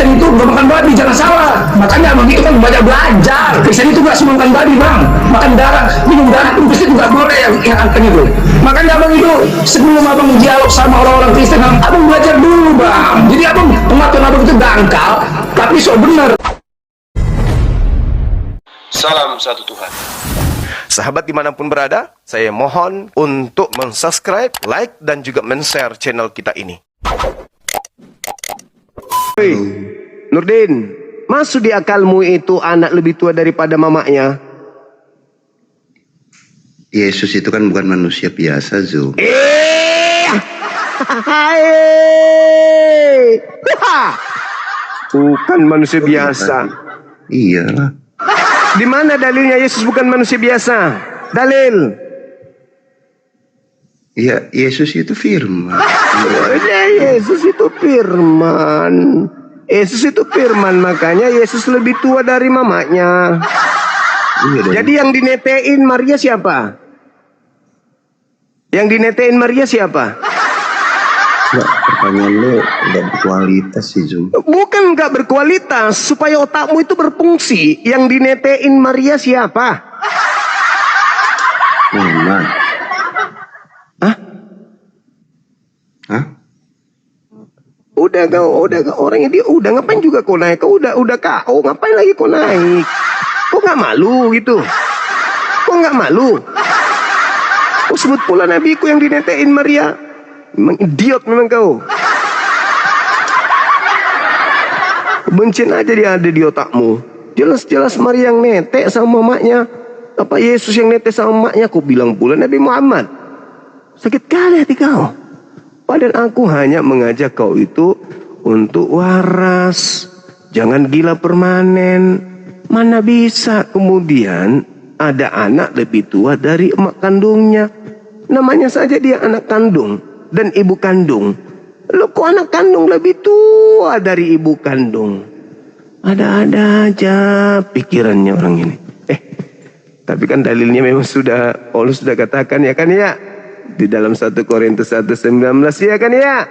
Kristen itu nggak makan babi, jangan salah. Makanya abang itu kan banyak belajar. Kristen itu nggak semua makan babi bang, makan darah, minum darah pun Kristen nggak boleh yang angkanya itu. Makanya abang itu sebelum abang dialog sama orang-orang Kristen, abang belajar dulu bang. Jadi abang pengakuan abang itu dangkal, tapi so benar. Salam satu Tuhan. Sahabat dimanapun berada, saya mohon untuk mensubscribe, like, dan juga men-share channel kita ini. Hei, Nurdin, masuk di akalmu itu anak lebih tua daripada mamanya? Yesus itu kan bukan manusia biasa, Zu. Bukan manusia biasa. Iyalah. Di mana dalilnya Yesus bukan manusia biasa? Dalil. Ya, Yesus itu firman. Yesus itu firman. Yesus itu firman, makanya Yesus lebih tua dari mamanya. Iya dong. Jadi yang dinetein Maria siapa? Yang dinetein Maria siapa? Nggak, pertanyaan lu nggak berkualitas sih, Zu. Bukan nggak berkualitas, supaya otakmu itu berfungsi. Yang dinetein Maria siapa? Firman. Hah? Hah? Udah kau orangnya dia udah ngapain juga kau naik? Kau udah kau ngapain lagi kau naik? Kau nggak malu gitu? Kau nggak malu? Kau sebut pula nabiku yang dinetein Maria. Memang idiot memang kau. Bencin aja dia ada di otakmu. Jelas-jelas Maria yang netek sama mamanya. Apa Yesus yang netek sama mamanya? Kau bilang pula Nabi Muhammad. Sakit kali hati kau. Padahal aku hanya mengajak kau itu untuk waras. Jangan gila permanen. Mana bisa kemudian ada anak lebih tua dari emak kandungnya. Namanya saja dia anak kandung dan ibu kandung. Lo kok anak kandung lebih tua dari ibu kandung? Ada-ada aja pikirannya orang ini. Tapi kan dalilnya memang sudah Paulus sudah katakan ya kan ya. Di dalam 1 Korintus 1:19 ya kan ya.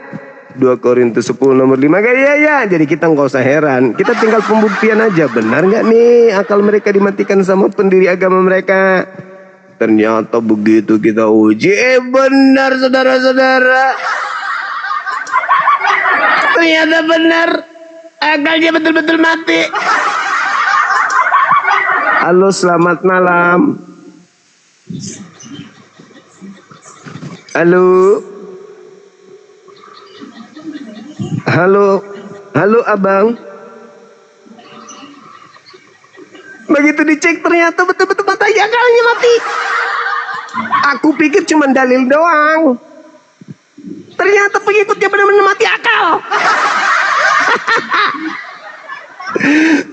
2 Korintus 10 nomor 5 kan ya. Jadi kita nggak usah heran. Kita tinggal pembuktian aja. Benar nggak nih akal mereka dimatikan sama pendiri agama mereka? Ternyata begitu kita uji, benar saudara-saudara. Ternyata benar, akalnya betul-betul mati. Halo, selamat malam. Halo. Halo abang. Begitu dicek ternyata betul-betul mata akalnya mati. Aku pikir cuma dalil doang. Ternyata pengikutnya benar-benar mati akal.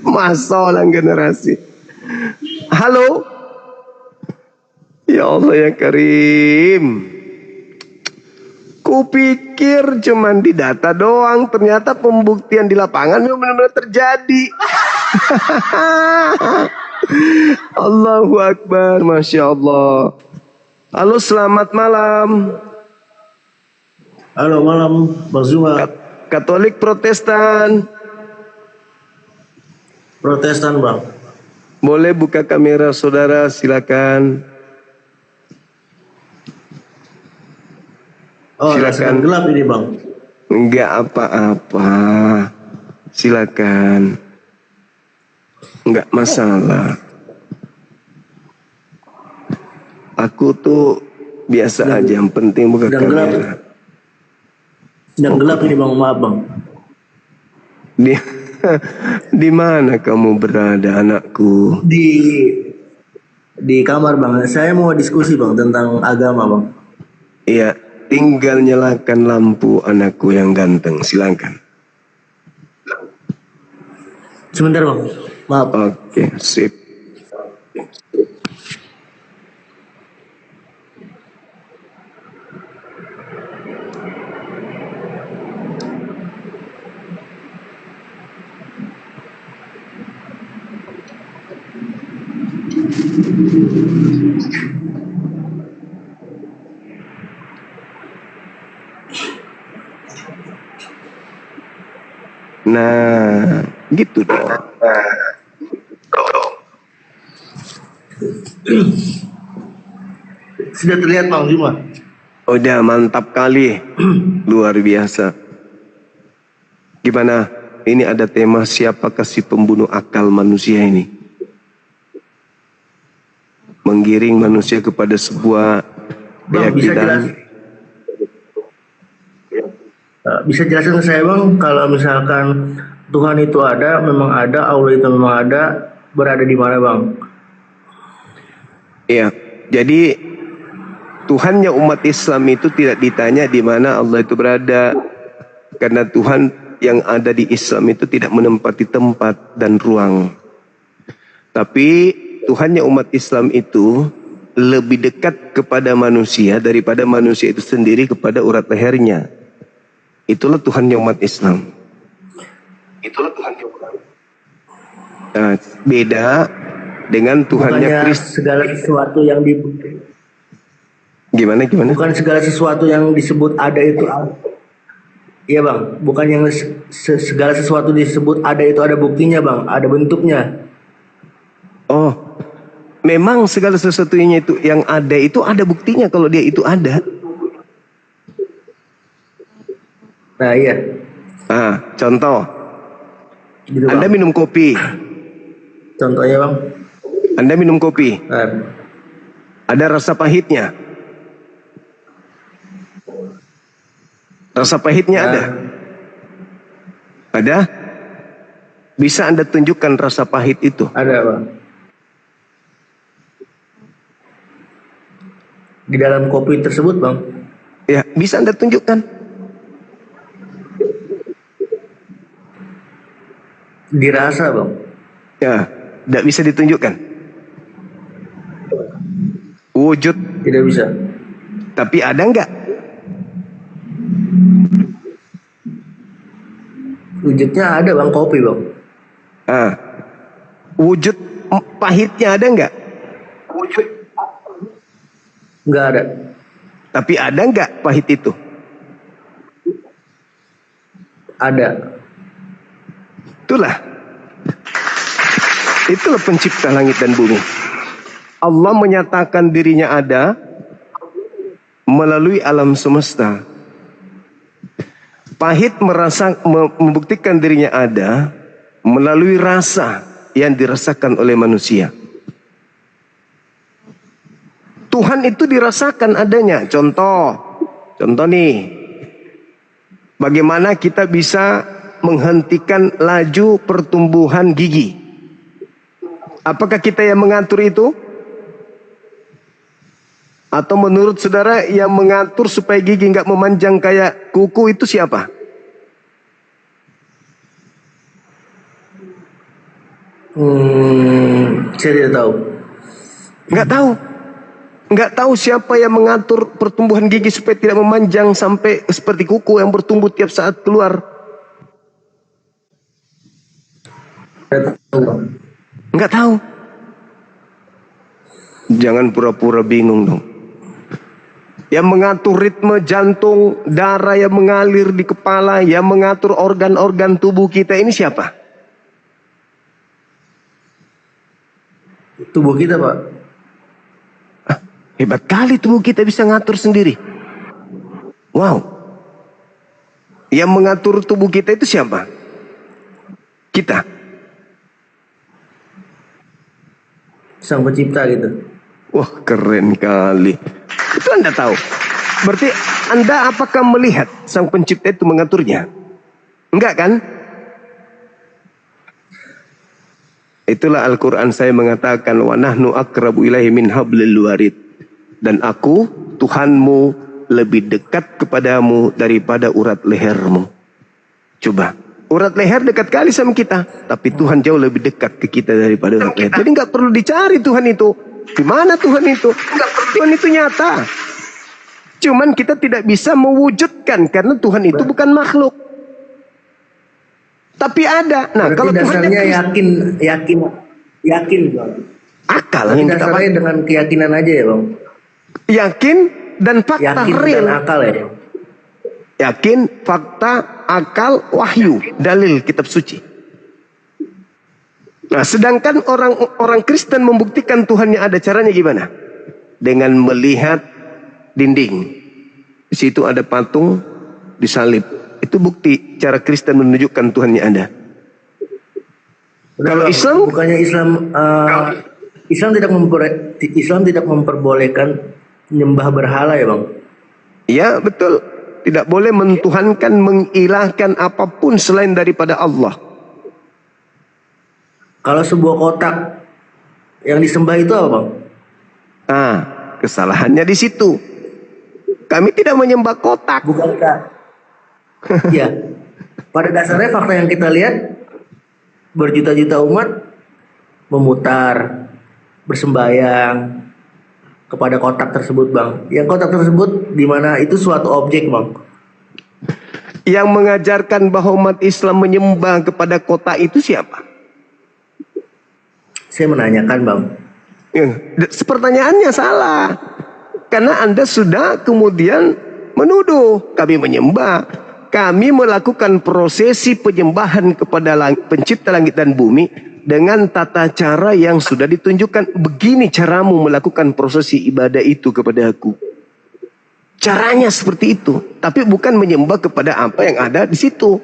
Masalah generasi. Halo. Ya Allah ya Karim. Kupikir cuma di data doang. Ternyata pembuktian di lapangan memang benar-benar terjadi. Allahu Akbar, Masya Allah. Halo, selamat malam. Halo, malam, Bang Zuma. Katolik Protestan. Protestan, Bang. Boleh buka kamera saudara, silakan. Oh, silakan. Gelap ini, Bang. Enggak apa-apa. Silakan. Enggak masalah. Aku tuh biasa aja, yang penting buka kamera. Sedang gelap ini, Bang. Maaf, Bang. Di mana kamu berada, anakku? Di kamar, Bang. Saya mau diskusi, Bang, tentang agama, Bang. Iya, tinggal nyalakan lampu, anakku yang ganteng. Silakan. Sebentar, Bang. Maaf. Oke, sip. Nah, gitu dong. Sudah terlihat Bang Juma. Udah mantap kali. Luar biasa. Gimana? Ini ada tema siapakah si pembunuh akal manusia ini? Menggiring manusia kepada sebuah Bang, bisa jelas? keyakinan. Bisa jelasin ke saya Bang, kalau misalkan Tuhan itu ada, memang ada, Allah itu memang ada, berada di mana Bang? Iya, jadi Tuhannya umat Islam itu tidak ditanya di mana Allah itu berada, karena Tuhan yang ada di Islam itu tidak menempati tempat dan ruang. Tapi Tuhannya umat Islam itu lebih dekat kepada manusia daripada manusia itu sendiri kepada urat lehernya. Itulah Tuhannya umat Islam. Itulah Tuhannya umat Islam. Nah, beda dengan Tuhannya Bukannya Kristus. segala sesuatu yang Gimana? bukan segala sesuatu yang disebut ada itu ada. Iya Bang, bukan yang segala sesuatu disebut ada itu ada buktinya Bang, ada bentuknya. Oh, memang segala sesuatunya itu yang ada itu ada buktinya kalau dia itu ada. Nah iya. Contoh, Gitu, Bang. Anda minum kopi. Contohnya Bang. Anda minum kopi. Nah, Ada rasa pahitnya. Rasa pahitnya ada. Ada? Bisa Anda tunjukkan rasa pahit itu? ada Bang. Di dalam kopi tersebut Bang. Ya, bisa Anda tunjukkan. Dirasa Bang. Ya, tidak bisa ditunjukkan. Wujud, Tidak bisa. tapi ada enggak? Wujudnya ada Bang, kopi Bang. Wujud pahitnya ada enggak? Wujud. Nggak ada. Tapi ada enggak pahit itu? Ada. Itulah pencipta langit dan bumi. Allah menyatakan dirinya ada melalui alam semesta. Pahit membuktikan dirinya ada melalui rasa yang dirasakan oleh manusia. Tuhan itu dirasakan adanya. Contoh nih, bagaimana kita bisa menghentikan laju pertumbuhan gigi? Apakah kita yang mengatur itu? Atau menurut saudara yang mengatur supaya gigi nggak memanjang kayak kuku itu siapa? Saya tidak tahu. Nggak tahu siapa yang mengatur pertumbuhan gigi supaya tidak memanjang sampai seperti kuku yang bertumbuh tiap saat keluar. Tidak tahu Bang. Nggak tahu. Jangan pura-pura bingung dong. Yang mengatur ritme jantung, darah yang mengalir di kepala, yang mengatur organ-organ tubuh kita ini siapa? Tubuh kita Pak. Hebat kali tubuh kita bisa ngatur sendiri. Wow. Yang mengatur tubuh kita itu siapa? Kita. Sang pencipta gitu. Wah, keren kali. Itu Anda tahu. Berarti Anda apakah melihat sang pencipta itu mengaturnya? Enggak kan? Itulah Al-Quran saya mengatakan wa nahnu akrabu ilaihi min hablil warid. Dan aku, Tuhanmu, lebih dekat kepadamu daripada urat lehermu. Coba, urat leher dekat kali sama kita, tapi Tuhan jauh lebih dekat ke kita daripada urat leher. Jadi nggak perlu dicari Tuhan itu. Di mana Tuhan itu? Tuhan itu nyata. Cuman kita tidak bisa mewujudkan karena Tuhan itu bukan makhluk. Tapi ada. Nah, Berarti kalau dasarnya Tuhan yakin Bang. akal Berarti yang kita dasarnya pakai. dengan keyakinan aja ya Bang. Yakin dan fakta Yakin real. dan akal ya. Yakin, fakta, akal, wahyu, dalil kitab suci. Nah, sedangkan orang Kristen membuktikan Tuhannya ada, caranya gimana? Dengan melihat dinding. Di situ ada patung disalib. Itu bukti cara Kristen menunjukkan Tuhannya ada. Kalau Islam, bukannya Islam tidak memperbolehkan menyembah berhala ya bang? ya betul. Tidak boleh mentuhankan, mengilahkan apapun selain daripada Allah. Kalau sebuah kotak yang disembah itu apa bang? Ah, kesalahannya di situ. Kami tidak menyembah kotak. Bukankah? Ya, pada dasarnya fakta yang kita lihat, berjuta-juta umat memutar, bersembayang kepada kotak tersebut bang. Yang kotak tersebut di mana itu suatu objek bang. Yang mengajarkan bahwa umat Islam menyembah kepada kotak itu siapa? Saya menanyakan bang. Pertanyaannya salah. Karena Anda sudah kemudian menuduh kami menyembah. Kami melakukan prosesi penyembahan kepada pencipta langit dan bumi dengan tata cara yang sudah ditunjukkan. Begini caramu melakukan prosesi ibadah itu kepada aku. Caranya seperti itu. Tapi bukan menyembah kepada apa yang ada di situ.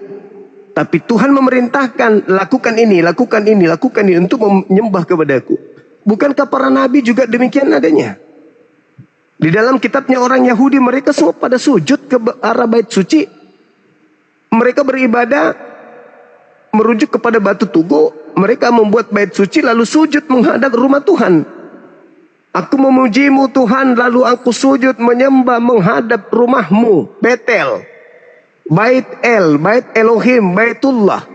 Tapi Tuhan memerintahkan, lakukan ini, lakukan ini, lakukan ini untuk menyembah kepada aku. Bukankah para nabi juga demikian adanya? Di dalam kitabnya orang Yahudi, mereka semua pada sujud ke arah bait suci. Mereka beribadah merujuk kepada batu tugu. Mereka membuat bait suci lalu sujud menghadap rumah Tuhan. Aku memujimu Tuhan, lalu aku sujud menyembah menghadap rumahmu, Betel, Bait El, Bait Elohim, Baitullah.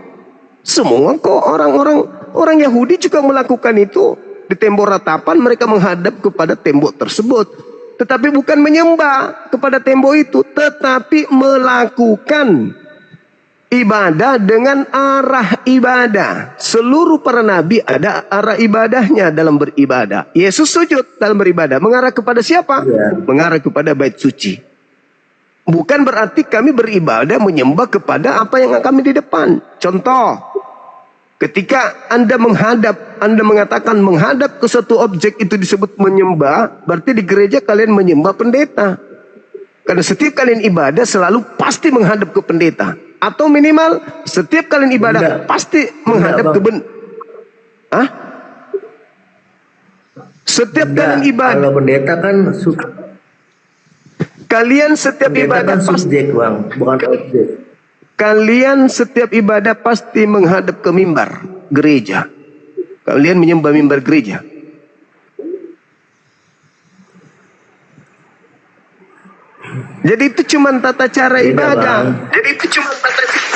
Semua kok orang Yahudi juga melakukan itu. Di tembok ratapan mereka menghadap kepada tembok tersebut. Tetapi bukan menyembah kepada tembok itu, tetapi melakukan ibadah dengan arah ibadah. Seluruh para nabi ada arah ibadahnya dalam beribadah. Yesus sujud dalam beribadah. Mengarah kepada siapa? Mengarah kepada bait suci. Bukan berarti kami beribadah menyembah kepada apa yang kami di depan. Contoh, ketika Anda mengatakan menghadap ke suatu objek itu disebut menyembah, berarti di gereja kalian menyembah pendeta. Karena setiap kalian ibadah selalu pasti menghadap ke pendeta. Atau minimal setiap kalian ibadah pasti menghadap ke Setiap kalian ibadah. Kalau pendeta kan Kalian setiap ibadah kan pasti subjek bang, bukan objek. Kalian setiap ibadah pasti menghadap ke mimbar gereja. Kalian menyembah mimbar gereja. Jadi itu cuma tata cara ibadah. Jadi itu cuma tata cara.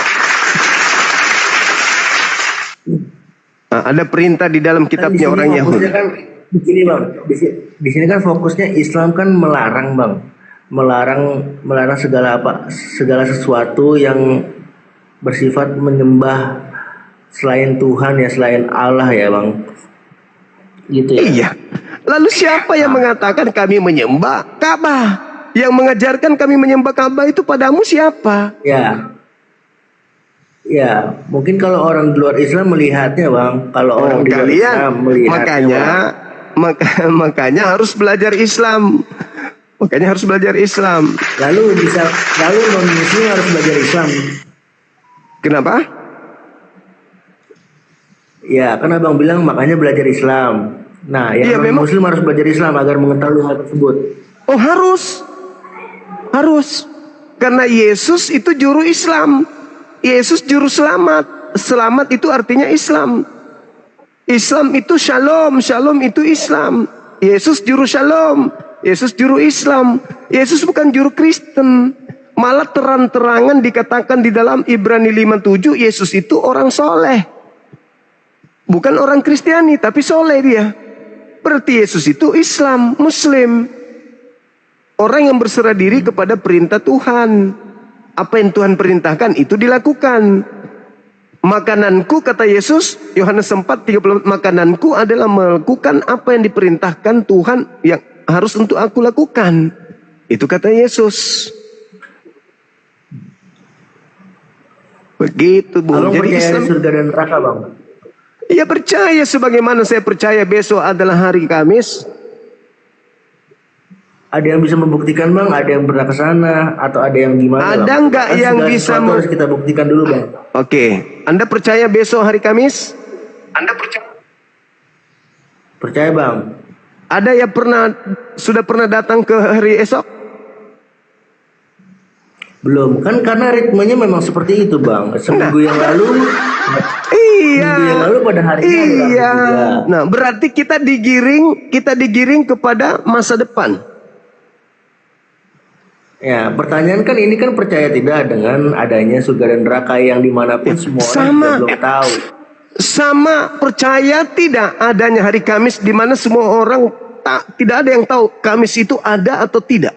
Ada perintah di dalam kitabnya orang Yahudi. Kan di sini bang, di sini kan fokusnya Islam kan melarang bang, melarang segala sesuatu yang bersifat menyembah selain Tuhan ya, selain Allah ya bang. Gitu ya. Iya. Lalu siapa yang mengatakan kami menyembah Ka'bah? Yang mengajarkan kami menyembah Ka'bah itu padamu siapa? Ya, mungkin kalau orang di luar Islam melihatnya bang, kalau orang di luar Islam melihatnya, makanya harus belajar Islam. Makanya harus belajar Islam. Lalu non Muslim harus belajar Islam. Kenapa? Ya, kan abang bilang makanya belajar Islam. Nah, yang non Muslim harus belajar Islam agar mengetahui hal tersebut. Oh harus. Karena Yesus itu juru Islam. Yesus juru selamat. Selamat itu artinya Islam. Islam itu shalom. Shalom itu Islam. Yesus juru shalom. Yesus juru Islam. Yesus bukan juru Kristen. Malah terang-terangan dikatakan di dalam Ibrani 5:7, Yesus itu orang soleh. Bukan orang Kristiani, tapi soleh dia. Berarti Yesus itu Islam, Muslim. Orang yang berserah diri kepada perintah Tuhan. Apa yang Tuhan perintahkan itu dilakukan. Makananku, kata Yesus, Yohanes 4:34, makananku adalah melakukan apa yang diperintahkan Tuhan yang harus untuk aku lakukan. Itu kata Yesus. Begitu, Bung. Abang Jadi percaya Islam, surga dan neraka, Bang? ya percaya sebagaimana saya percaya besok adalah hari Kamis. Ada yang bisa membuktikan, Bang? Ada yang pernah ke sana atau ada yang gimana? Ada Bang? nggak Kan yang segala bisa sesuatu harus kita buktikan dulu, Bang. Oke, Anda percaya besok hari Kamis? Percaya, Bang? Ada yang sudah pernah datang ke hari esok? Belum. Kan karena ritmenya memang seperti itu, Bang. Seminggu yang lalu, Iya. minggu yang lalu pada hari ini adalah Iya. juga. Nah, berarti kita digiring kepada masa depan. Ya, pertanyaan kan ini kan percaya tidak dengan adanya surga dan neraka yang dimanapun semua orang Sama. juga belum tahu. Sama percaya tidak adanya hari Kamis di mana semua orang tidak ada yang tahu Kamis itu ada atau tidak.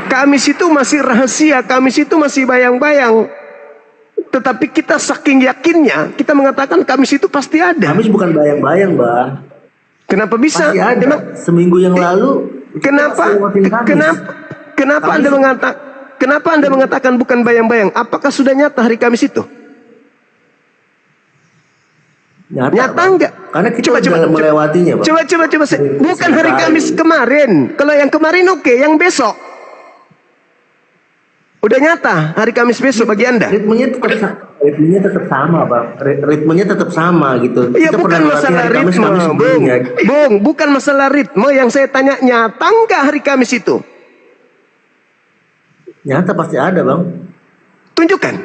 Kamis itu masih rahasia, Kamis itu masih bayang-bayang. Tetapi kita saking yakinnya, kita mengatakan Kamis itu pasti ada. Kamis bukan bayang-bayang, Bang. Kenapa bisa? Pasti ada. Emang Seminggu yang lalu kita kenapa? masih lewatin Kamis. Kenapa Kamis. Kenapa Anda mengatakan bukan bayang-bayang? Apakah sudah nyata hari Kamis itu? Nyata Bang. enggak? Karena kita sudah melewatinya, Bang. Coba. Bukan hari Seringkali. Kamis kemarin. Kalau yang kemarin oke, yang besok. Udah nyata hari Kamis besok bagi Anda. Ritmenya tetap sama, Bang. Ritmenya tetap sama gitu. Ya Kita bukan pernah lewati masalah hari Kamis, ritme, Kamis Bung. sebelumnya. Bung, bukan masalah ritme. Yang saya tanya nyata enggak hari Kamis itu? Nyata pasti ada, Bang. Tunjukkan.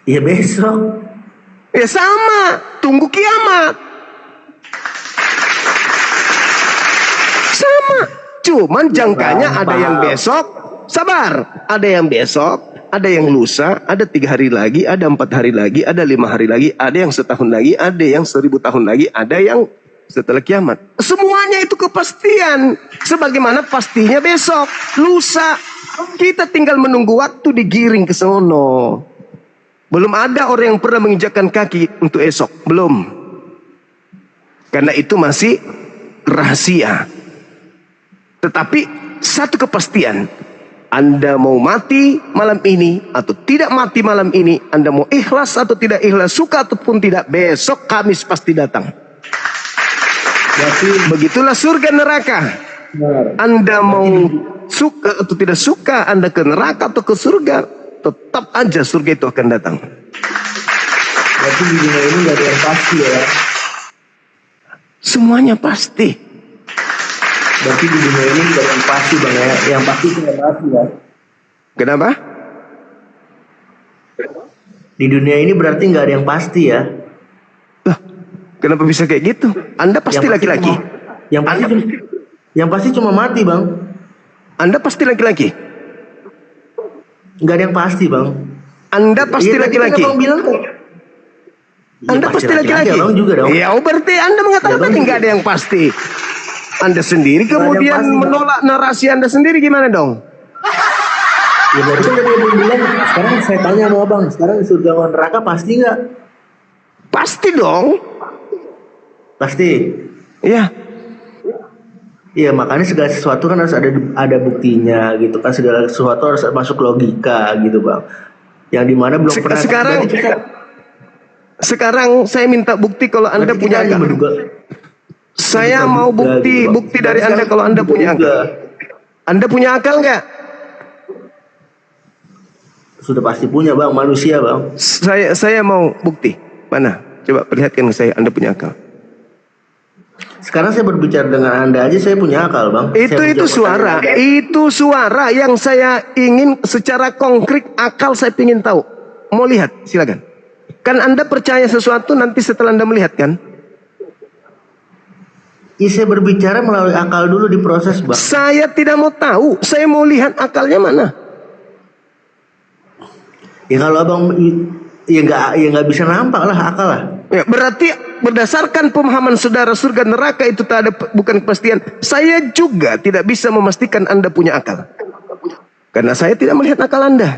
Iya besok. Ya sama, tunggu kiamat. Sama, cuman jangkanya ada yang besok, sabar. Ada yang besok, ada yang lusa, ada 3 hari lagi, ada 4 hari lagi, ada 5 hari lagi, ada yang setahun lagi, ada yang 1000 tahun lagi, ada yang setelah kiamat. Semuanya itu kepastian. Sebagaimana pastinya besok, lusa. Kita tinggal menunggu waktu digiring ke sono. Belum ada orang yang pernah menginjakkan kaki untuk esok. Belum. Karena itu masih rahasia. Tetapi satu kepastian. Anda mau mati malam ini atau tidak mati malam ini. Anda mau ikhlas atau tidak ikhlas. Suka ataupun tidak. Besok Kamis pasti datang. Begitulah surga neraka. Anda mau suka atau tidak suka. Anda ke neraka atau ke surga. Tetap aja surga itu akan datang. Berarti di dunia ini nggak ada yang pasti ya. Semuanya pasti. Berarti di dunia ini nggak ada yang pasti, Bang ya. Yang pasti itu yang pasti ya. Kenapa? Di dunia ini berarti nggak ada yang pasti ya. Lah, kenapa bisa kayak gitu? Anda pasti laki-laki. Yang pasti cuma mati, Bang. Anda pasti laki-laki. Nggak ada yang pasti, Bang. Anda pasti Iya, tadi kan laki-laki. Abang bilang kok. Anda pasti laki-laki. Abang juga dong. Ya, berarti Anda mengatakan Ya, Bang, tadi nggak ada yang pasti. Anda sendiri Nggak ada yang kemudian pasti, Bang. menolak narasi Anda sendiri gimana dong? Ya berarti kan tadi Abang bilang. Sekarang saya tanya sama Abang. Sekarang surga dan neraka pasti nggak? Pasti dong. Pasti. Ya, Iya, makanya segala sesuatu kan harus ada buktinya gitu kan, segala sesuatu harus masuk logika gitu, Bang. Yang dimana belum pernah. Sekarang saya minta bukti kalau Anda punya akal. Saya mau bukti dari Anda kalau Anda punya akal. Anda punya akal nggak? Sudah pasti punya, Bang, manusia, Bang. Saya mau bukti. Mana? Coba perlihatkan ke saya Anda punya akal. Sekarang saya berbicara dengan Anda aja saya punya akal, Bang. Itu suara. Itu suara yang saya ingin secara konkret akal saya ingin tahu. Mau lihat? Silakan. Kan Anda percaya sesuatu nanti setelah Anda melihat kan? Iya, saya berbicara melalui akal dulu diproses, Bang. Saya tidak mau tahu. Saya mau lihat akalnya mana. Ya kalau Abang ya nggak bisa nampak lah akal lah. Ya, berarti berdasarkan pemahaman saudara surga neraka itu tak ada bukan kepastian. Saya juga tidak bisa memastikan Anda punya akal. Karena saya tidak melihat akal Anda.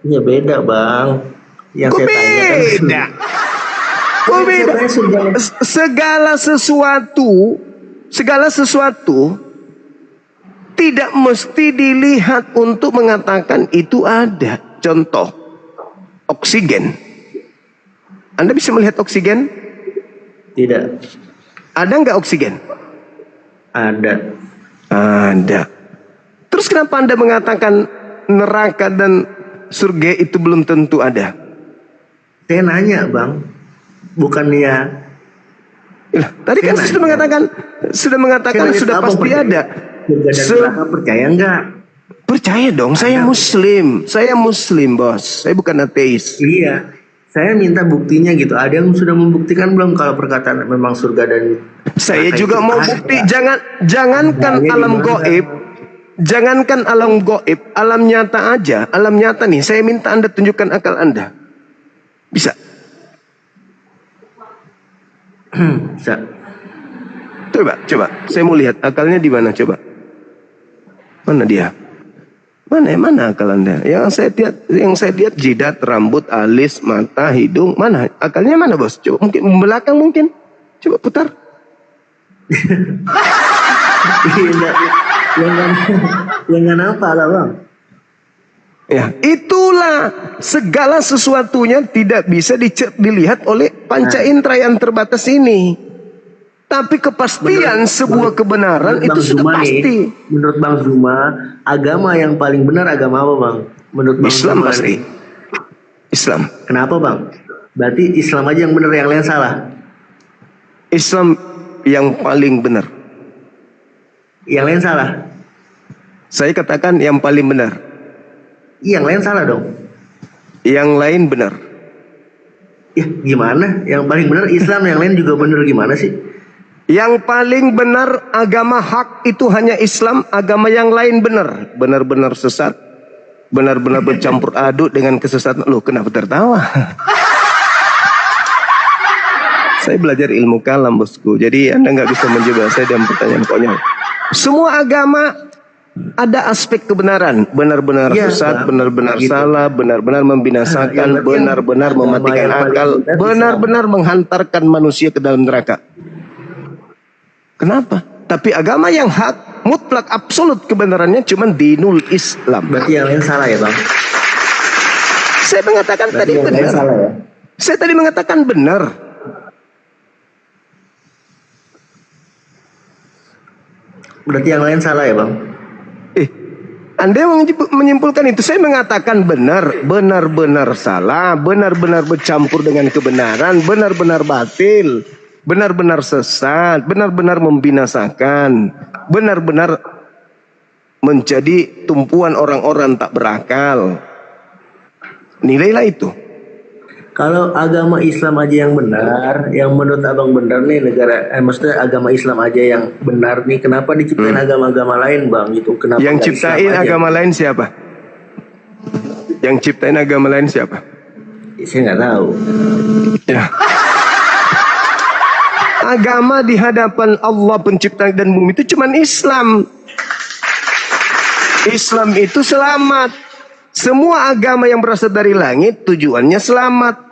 Ya beda, Bang. Yang Kok saya tanya kan beda? Kok beda? Segala sesuatu Segala sesuatu tidak mesti dilihat untuk mengatakan itu ada. Contoh, oksigen. Anda bisa melihat oksigen? Tidak. Ada nggak oksigen? Ada. Ada. Terus kenapa Anda mengatakan neraka dan surga itu belum tentu ada? Saya nanya bang, bukannya Tadi kan Saya sudah mengatakan Saya sudah nanya, pasti percaya ada. surga dan neraka, percaya enggak? Percaya dong, saya Muslim bos, saya bukan ateis. Iya, saya minta buktinya gitu. Ada yang sudah membuktikan belum kalau perkataan memang surga dan Saya neraka juga itu mau ada? bukti. Jangankan Adanya di alam mana? goib, jangankan alam goib, alam nyata aja, alam nyata nih. Saya minta Anda tunjukkan akal Anda, bisa? Bisa. Coba, saya mau lihat akalnya di mana, coba. Mana dia? Mana akal Anda? Yang saya lihat jidat, rambut, alis, mata, hidung. Mana? Akalnya mana, bos? Coba mungkin belakang mungkin. Coba putar. Yang apa lah bang? Ya, itulah segala sesuatunya tidak bisa dilihat oleh panca indera yang terbatas ini. Tapi kepastian sebuah kebenaran Menurut itu Bang sudah Zuma pasti. nih, menurut Bang Zuma, agama yang paling benar agama apa bang? Menurut Bang Islam Zuma pasti. nih. Islam. Kenapa bang? Berarti Islam aja yang benar, yang lain salah. Islam yang paling benar. Yang lain salah. Saya katakan yang paling benar. Yang lain salah dong. Yang lain benar. Ya gimana? Yang paling benar Islam, yang lain juga benar, gimana sih? Yang paling benar agama hak itu hanya Islam, agama yang lain benar. Benar-benar sesat. Benar-benar bercampur aduk dengan kesesatan. Loh, kenapa tertawa? Saya belajar ilmu kalam, bosku. Jadi Anda nggak bisa menjebak saya dalam pertanyaan konyol. Semua agama ada aspek kebenaran. Benar-benar Ya, sesat, Bang. benar-benar Gitu. salah, benar-benar membinasakan, Ya, benar-benar agama mematikan yang paling akal, benar benar-benar menghantarkan manusia ke dalam neraka. Kenapa? Tapi agama yang hak, mutlak, absolut kebenarannya cuma dinul Islam. Berarti yang lain salah ya bang? Saya mengatakan Berarti tadi yang lain benar. salah ya? Saya tadi mengatakan benar. Berarti yang lain salah ya bang? Anda yang menyimpulkan itu. Saya mengatakan benar, benar-benar salah, benar-benar bercampur dengan kebenaran, benar-benar batil, benar-benar sesat, benar-benar membinasakan, benar-benar menjadi tumpuan orang-orang tak berakal. Nilailah itu. Kalau agama Islam aja yang benar, yang menurut abang benar nih maksudnya agama Islam aja yang benar nih, kenapa diciptain agama-agama lain bang? Itu kenapa? Yang nggak ciptain Islam aja? agama lain siapa? Yang ciptain agama lain siapa? Saya nggak tahu. Ya. Agama di hadapan Allah pencipta dan bumi itu cuma Islam. Islam itu selamat. Semua agama yang berasal dari langit tujuannya selamat.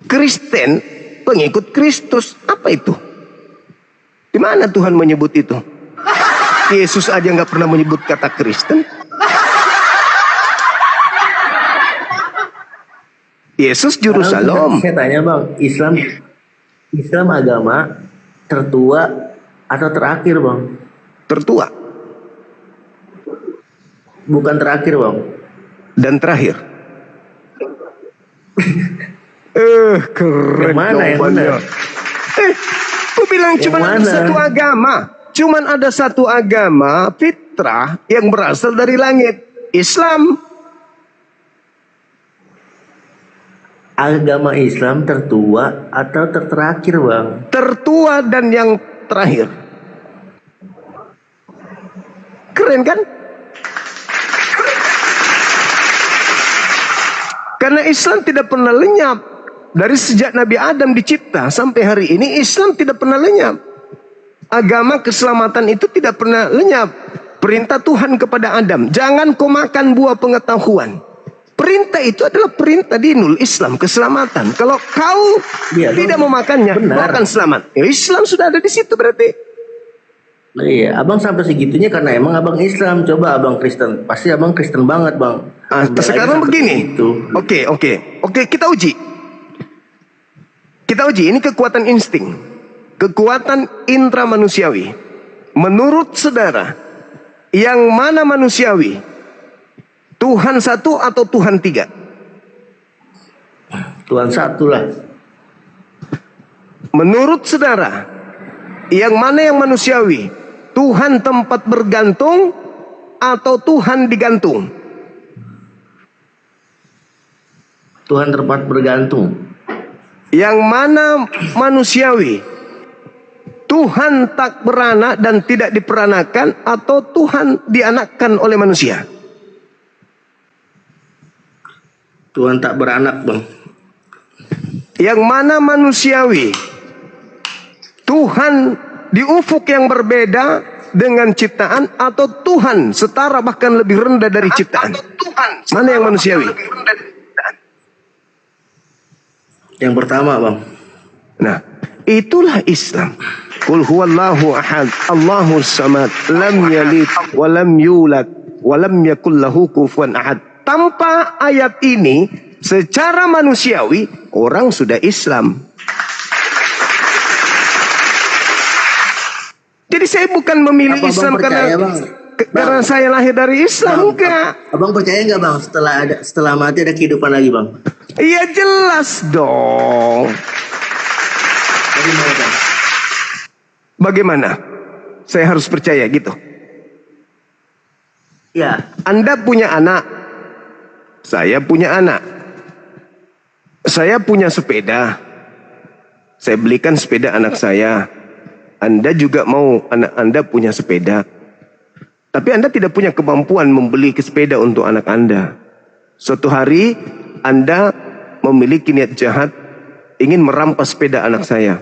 Kristen pengikut Kristus, apa itu? Di mana Tuhan menyebut itu? Yesus aja nggak pernah menyebut kata Kristen. Yesus juru salom. Saya tanya bang, Islam agama tertua atau terakhir bang? Tertua Bukan terakhir bang. dan terakhir. Keren Yang mana yang jawabannya. benar? Aku bilang Yang cuma ada mana? satu agama. Cuman ada satu agama fitrah yang berasal dari langit. Islam. Agama Islam tertua atau terakhir bang? Tertua dan yang terakhir. Keren kan? Karena Islam tidak pernah lenyap. Dari sejak Nabi Adam dicipta sampai hari ini Islam tidak pernah lenyap. Agama keselamatan itu tidak pernah lenyap. Perintah Tuhan kepada Adam, jangan kau makan buah pengetahuan. Perintah itu adalah perintah dinul Islam, keselamatan. Kalau kau Iya, tidak dong. memakannya, kau Benar. akan selamat. Ya, Islam sudah ada di situ berarti. Nah, iya, abang sampai segitunya karena emang abang Islam. Coba abang Kristen, pasti abang Kristen banget bang. Sekarang begini. Oke, kita uji. Ini kekuatan insting, kekuatan intra manusiawi. Menurut saudara, yang mana manusiawi? Tuhan satu atau Tuhan tiga? Tuhan satu lah. Menurut saudara, yang mana yang manusiawi? Tuhan tempat bergantung atau Tuhan digantung? Tuhan tempat bergantung. Yang mana manusiawi? Tuhan tak beranak dan tidak diperanakan atau Tuhan dianakkan oleh manusia? Tuhan tak beranak bang. Yang mana manusiawi? Tuhan di ufuk yang berbeda dengan ciptaan atau Tuhan setara bahkan lebih rendah dari ciptaan? Mana yang manusiawi? Yang pertama bang. Nah, itulah Islam. Qul huwallahu ahad, Allahus samad, lam yalid wa lam yulad wa lam yakul lahu kufuwan ahad. Tanpa ayat ini, secara manusiawi orang sudah Islam. Jadi saya bukan memilih Apa Islam abang percaya, bang? karena saya lahir dari Islam, enggak. Abang percaya nggak bang setelah mati ada kehidupan lagi bang? Iya jelas dong. Bagaimana bang? Bagaimana? Saya harus percaya gitu. Ya. Anda punya anak. Saya punya anak. Saya punya sepeda. Saya belikan sepeda anak saya. Anda juga mau anak Anda punya sepeda. Tapi Anda tidak punya kemampuan membeli sepeda untuk anak Anda. Suatu hari Anda memiliki niat jahat, ingin merampas sepeda anak saya.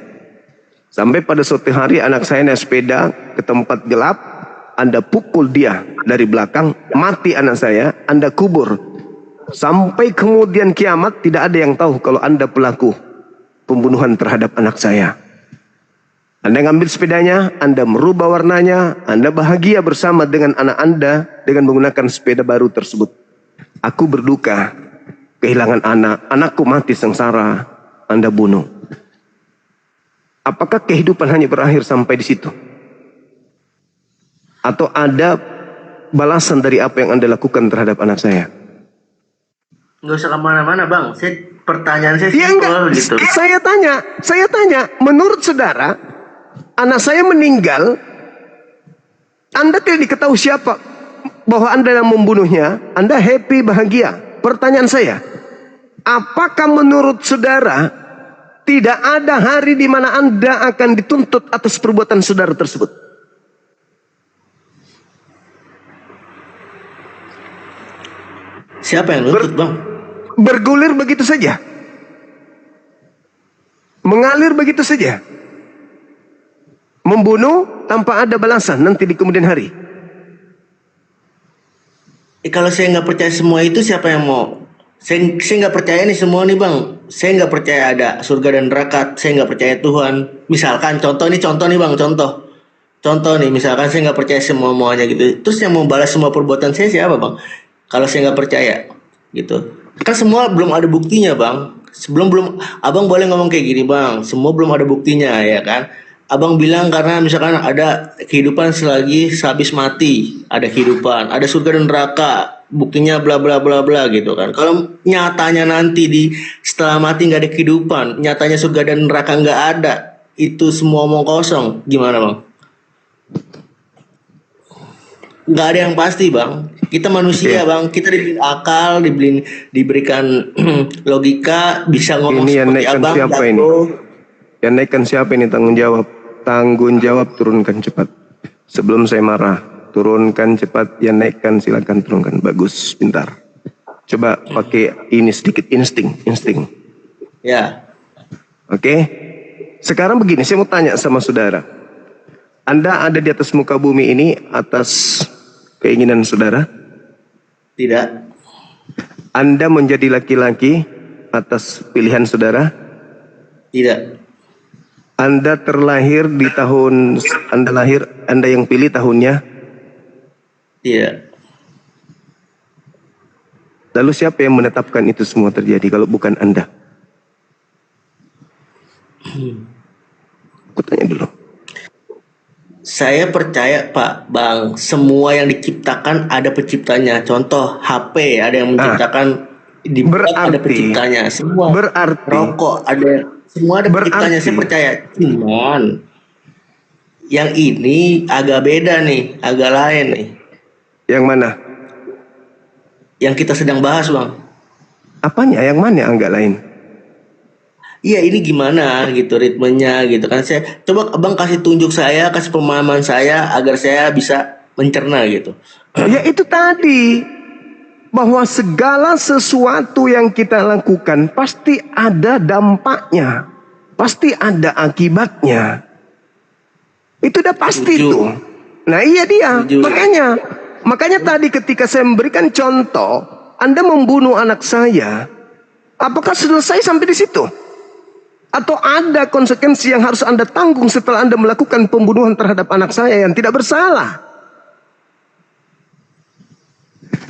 Sampai pada suatu hari anak saya naik sepeda ke tempat gelap, Anda pukul dia dari belakang, mati anak saya, Anda kubur. Sampai kemudian kiamat tidak ada yang tahu kalau Anda pelaku pembunuhan terhadap anak saya. Anda ngambil sepedanya, Anda merubah warnanya, Anda bahagia bersama dengan anak Anda dengan menggunakan sepeda baru tersebut. Aku berduka, kehilangan anak, anakku mati sengsara, Anda bunuh. Apakah kehidupan hanya berakhir sampai di situ? Atau ada balasan dari apa yang Anda lakukan terhadap anak saya? Nggak usah kemana-mana bang. Pertanyaan saya Ya simpel enggak, gitu. saya tanya, menurut saudara, anak saya meninggal, Anda tidak diketahui siapa bahwa Anda yang membunuhnya, Anda happy, bahagia. Pertanyaan saya, apakah menurut saudara tidak ada hari di mana Anda akan dituntut atas perbuatan saudara tersebut? Siapa yang nuntut bang? Bergulir begitu saja, mengalir begitu saja, membunuh tanpa ada balasan nanti di kemudian hari. Kalau saya nggak percaya semua itu, siapa yang mau? Saya nggak percaya nih semua nih bang. Saya nggak percaya ada surga dan neraka. Saya nggak percaya Tuhan. Misalkan contoh nih bang, contoh nih, misalkan saya nggak percaya semuanya gitu. Terus yang mau balas semua perbuatan saya siapa bang? Kalau saya nggak percaya gitu. Kan semua belum ada buktinya bang. Belum abang boleh ngomong kayak gini bang. Semua belum ada buktinya ya kan. Abang bilang karena misalkan ada kehidupan selagi sehabis mati, ada kehidupan, ada surga dan neraka, buktinya bla bla bla bla gitu kan. Kalau nyatanya nanti setelah mati nggak ada kehidupan, nyatanya surga dan neraka nggak ada, itu semua omong kosong, gimana bang? Nggak ada yang pasti bang. Kita manusia bang, kita diberi akal, diberikan logika, bisa ngomong Ini yang seperti naikkan abang. siapa ini? Yang naikkan siapa ini? Tanggung jawab, turunkan cepat. Sebelum saya marah, turunkan cepat. Yang naikkan silakan turunkan. Bagus, pintar. Coba pakai ini sedikit insting. Ya. Oke? Sekarang begini, saya mau tanya sama saudara. Anda ada di atas muka bumi ini atas keinginan saudara? Tidak. Anda menjadi laki-laki atas pilihan saudara? Tidak. Anda terlahir di tahun Anda lahir, Anda yang pilih tahunnya. Iya. Lalu siapa yang menetapkan itu semua terjadi kalau bukan Anda? Aku tanya dulu. Saya percaya Pak Bang, semua yang diciptakan ada penciptanya. Contoh HP ada yang menciptakan, di bawah ada berarti- penciptanya. Semua berarti- rokok ada, semua ada penciptanya. Saya percaya. Cuman yang ini agak beda nih, agak lain nih. Yang mana? Yang kita sedang bahas Bang. Apanya? Yang mana yang agak lain? Iya ini gimana gitu ritmenya gitu kan. Saya coba Abang kasih tunjuk saya, kasih pemahaman saya agar saya bisa mencerna gitu. Ya itu tadi, bahwa segala sesuatu yang kita lakukan pasti ada dampaknya, pasti ada akibatnya. Itu udah pasti Setuju. tuh. Nah iya dia, Setuju. makanya tadi ketika saya memberikan contoh, Anda membunuh anak saya, apakah selesai sampai di situ? Atau ada konsekuensi yang harus Anda tanggung setelah Anda melakukan pembunuhan terhadap anak saya yang tidak bersalah?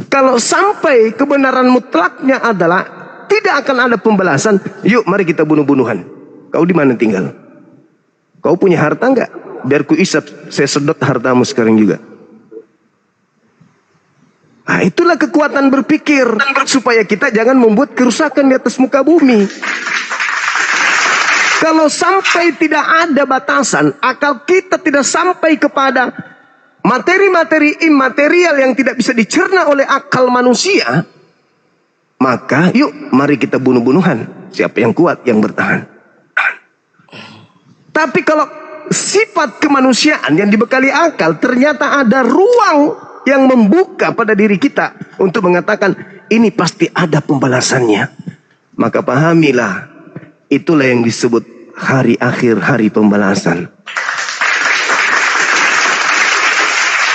Kalau sampai kebenaran mutlaknya adalah tidak akan ada pembalasan, yuk mari kita bunuh-bunuhan. Kau di mana tinggal? Kau punya harta enggak? Biar ku isap, saya sedot hartamu sekarang juga. Nah, itulah kekuatan berpikir supaya kita jangan membuat kerusakan di atas muka bumi. Kalau sampai tidak ada batasan, akal kita tidak sampai kepada materi-materi imaterial yang tidak bisa dicerna oleh akal manusia, maka yuk mari kita bunuh-bunuhan. Siapa yang kuat, yang bertahan. Tapi kalau sifat kemanusiaan yang dibekali akal, ternyata ada ruang yang membuka pada diri kita untuk mengatakan ini pasti ada pembalasannya. Maka pahamilah, itulah yang disebut hari akhir, hari pembalasan.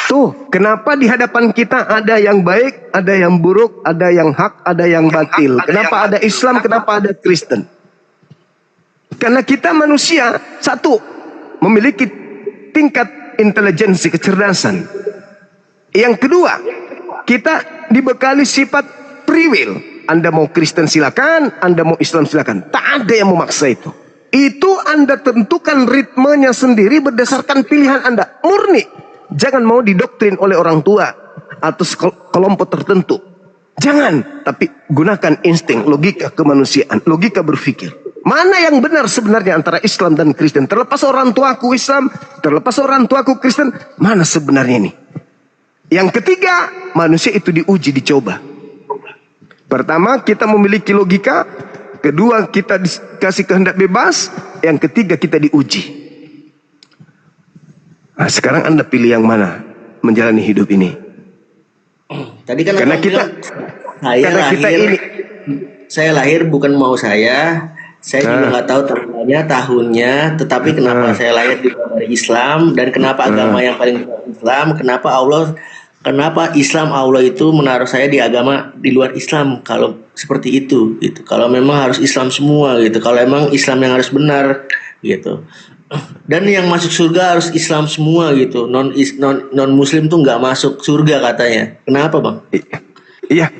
Tuh, kenapa di hadapan kita ada yang baik, ada yang buruk, ada yang hak, ada yang batil. Kenapa ada Islam, kenapa ada Kristen? Karena kita manusia, satu, memiliki tingkat intelijensi, kecerdasan. Yang kedua, kita dibekali sifat free will. Anda mau Kristen silakan, Anda mau Islam silakan. Tak ada yang memaksa itu. Itu Anda tentukan ritmenya sendiri berdasarkan pilihan Anda. Murni. Jangan mau didoktrin oleh orang tua atau kelompok tertentu. Jangan. Tapi gunakan insting, logika kemanusiaan, logika berpikir. Mana yang benar sebenarnya antara Islam dan Kristen? Terlepas orang tuaku Islam, terlepas orang tuaku Kristen, mana sebenarnya ini? Yang ketiga, manusia itu diuji, dicoba. Pertama, kita memiliki logika. Kedua, kita dikasih kehendak bebas. Yang ketiga, kita diuji. Nah, sekarang Anda pilih yang mana menjalani hidup ini? Tadi kan Karena Abang kita, bilang, saya lahir bukan mau saya. Saya juga nggak tahu tahunnya, tetapi kenapa saya lahir dari Islam dan kenapa agama yang paling Islam, kenapa Islam Allah itu menaruh saya di agama di luar Islam kalau seperti itu gitu. Kalau memang harus Islam semua gitu. Kalau memang Islam yang harus benar gitu. Dan yang masuk surga harus Islam semua gitu. Non Muslim tuh nggak masuk surga katanya. Kenapa Bang? Iya,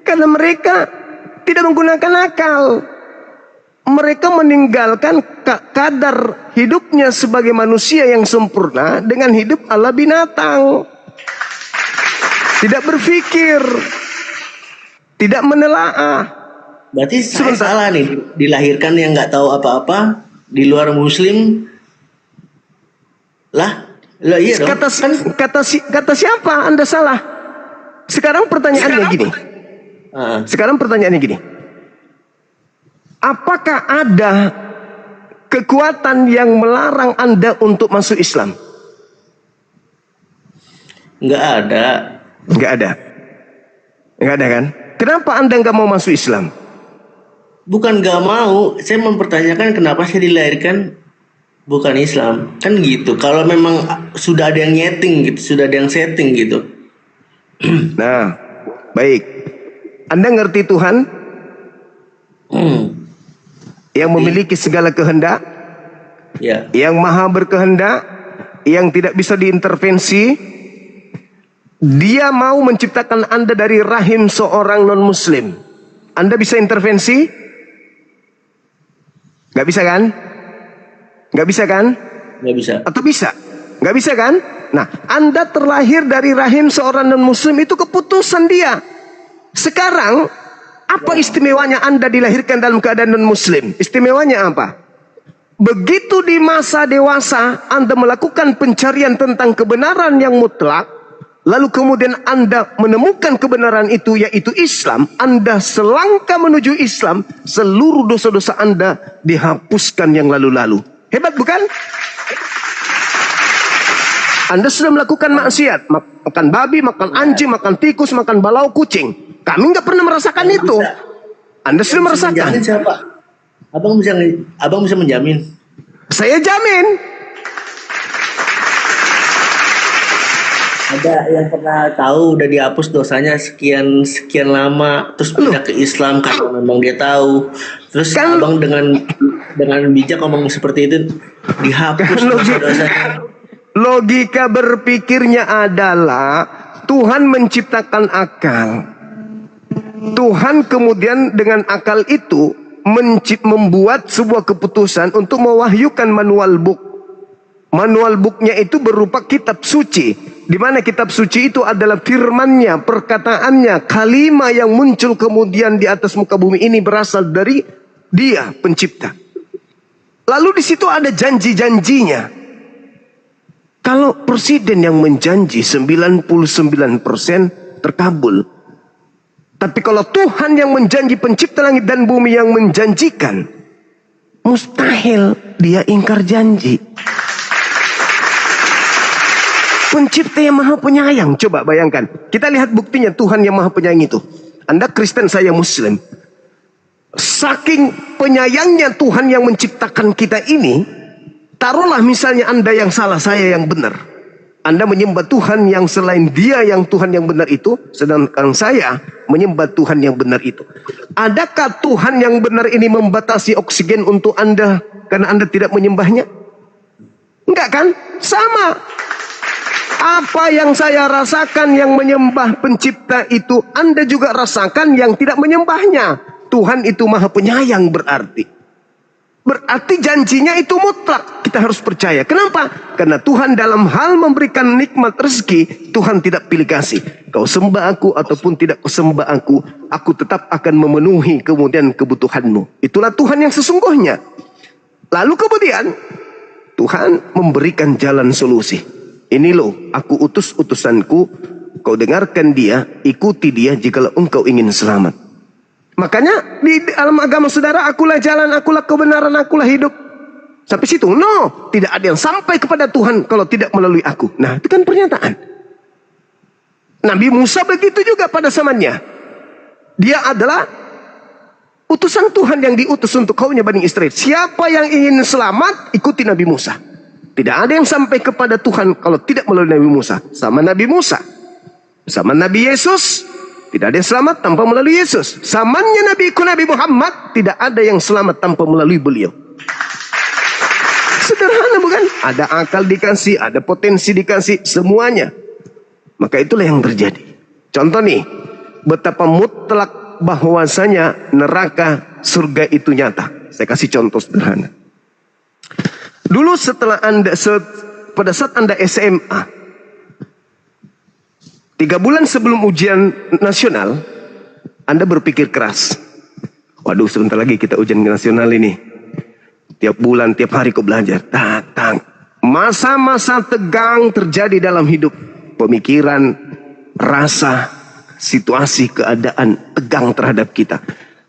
karena mereka tidak menggunakan akal. Mereka meninggalkan kadar hidupnya sebagai manusia yang sempurna dengan hidup ala binatang. Tidak berpikir, tidak menelaah. Berarti saya salah nih, dilahirkan yang nggak tahu apa-apa di luar Muslim lah iya dong. Kata siapa Anda salah? Sekarang pertanyaannya gini. Apakah ada kekuatan yang melarang Anda untuk masuk Islam? Nggak ada. Nggak ada kan? Kenapa Anda nggak mau masuk Islam? Bukan nggak mau, saya mempertanyakan kenapa saya dilahirkan bukan Islam, kan gitu. Kalau memang sudah ada yang nyeting gitu, sudah ada yang setting gitu. Nah, baik. Anda ngerti Tuhan yang memiliki segala kehendak, Ya. yang maha berkehendak, yang tidak bisa diintervensi. Dia mau menciptakan Anda dari rahim seorang non-muslim. Anda bisa intervensi? Gak bisa kan? Gak bisa kan? Nggak bisa. Atau bisa? Gak bisa kan? Nah, Anda terlahir dari rahim seorang non-muslim, itu keputusan dia. Sekarang, apa istimewanya Anda dilahirkan dalam keadaan non-muslim? Istimewanya apa? Begitu di masa dewasa Anda melakukan pencarian tentang kebenaran yang mutlak, lalu kemudian Anda menemukan kebenaran itu, yaitu Islam. Anda selangkah menuju Islam, seluruh dosa-dosa Anda dihapuskan yang lalu-lalu. Hebat bukan? Anda sudah melakukan maksiat, makan babi, makan anjing, makan tikus, makan balau, kucing. Kami nggak pernah merasakan itu. Anda sudah merasakan. Menjamin siapa? Abang bisa menjamin. Saya jamin. Ada yang pernah tahu udah dihapus dosanya sekian lama, terus pindah ke Islam karena memang dia tahu. Terus Kan- abang dengan bijak ngomong seperti itu, dihapus Kan dosa-dosanya. Logika berpikirnya adalah Tuhan menciptakan akal. Tuhan kemudian dengan akal itu membuat sebuah keputusan untuk mewahyukan manual book. Manual booknya itu berupa kitab suci, di mana kitab suci itu adalah firmannya, perkataannya, kalimat yang muncul kemudian di atas muka bumi ini berasal dari Dia pencipta. Lalu di situ ada janji-janjinya. Kalau presiden yang menjanji 99% terkabul. Tapi kalau Tuhan yang menjanji, pencipta langit dan bumi yang menjanjikan, mustahil dia ingkar janji. Pencipta yang maha penyayang. Coba bayangkan. Kita lihat buktinya Tuhan yang maha penyayang itu. Anda Kristen, saya Muslim. Saking penyayangnya Tuhan yang menciptakan kita ini, taruhlah misalnya Anda yang salah, saya yang benar. Anda menyembah Tuhan yang selain Dia yang Tuhan yang benar itu, sedangkan saya menyembah Tuhan yang benar itu. Adakah Tuhan yang benar ini membatasi oksigen untuk Anda karena Anda tidak menyembahnya? Enggak kan? Sama. Apa yang saya rasakan yang menyembah pencipta itu, Anda juga rasakan yang tidak menyembahnya. Tuhan itu maha penyayang berarti. Berarti janjinya itu mutlak. Kita harus percaya. Kenapa? Karena Tuhan dalam hal memberikan nikmat rezeki, Tuhan tidak pilih kasih. Kau sembah aku ataupun tidak kau sembah aku tetap akan memenuhi kemudian kebutuhanmu. Itulah Tuhan yang sesungguhnya. Lalu kemudian Tuhan memberikan jalan solusi. Ini loh, aku utus utusanku, kau dengarkan dia, ikuti dia jikalau engkau ingin selamat. Makanya di dalam agama saudara, akulah jalan, akulah kebenaran, akulah hidup. Sampai situ, no, tidak ada yang sampai kepada Tuhan kalau tidak melalui aku. Nah, itu kan pernyataan. Nabi Musa begitu juga pada zamannya. Dia adalah utusan Tuhan yang diutus untuk kaumnya Bani Israel. Siapa yang ingin selamat, ikuti Nabi Musa. Tidak ada yang sampai kepada Tuhan kalau tidak melalui Nabi Musa. Sama Nabi Musa, sama Nabi Yesus, tidak ada yang selamat tanpa melalui Yesus. Samanya Nabi Muhammad, tidak ada yang selamat tanpa melalui beliau. Sederhana bukan? Ada akal dikasih, ada potensi dikasih, semuanya. Maka itulah yang terjadi. Contoh nih, betapa mutlak bahwasanya neraka surga itu nyata. Saya kasih contoh sederhana. Dulu pada saat Anda SMA, 3 bulan sebelum ujian nasional, Anda berpikir keras. Waduh, sebentar lagi kita ujian nasional ini. Tiap bulan, tiap hari kau belajar. Datang. Masa-masa tegang terjadi dalam hidup. Pemikiran, rasa, situasi, keadaan tegang terhadap kita.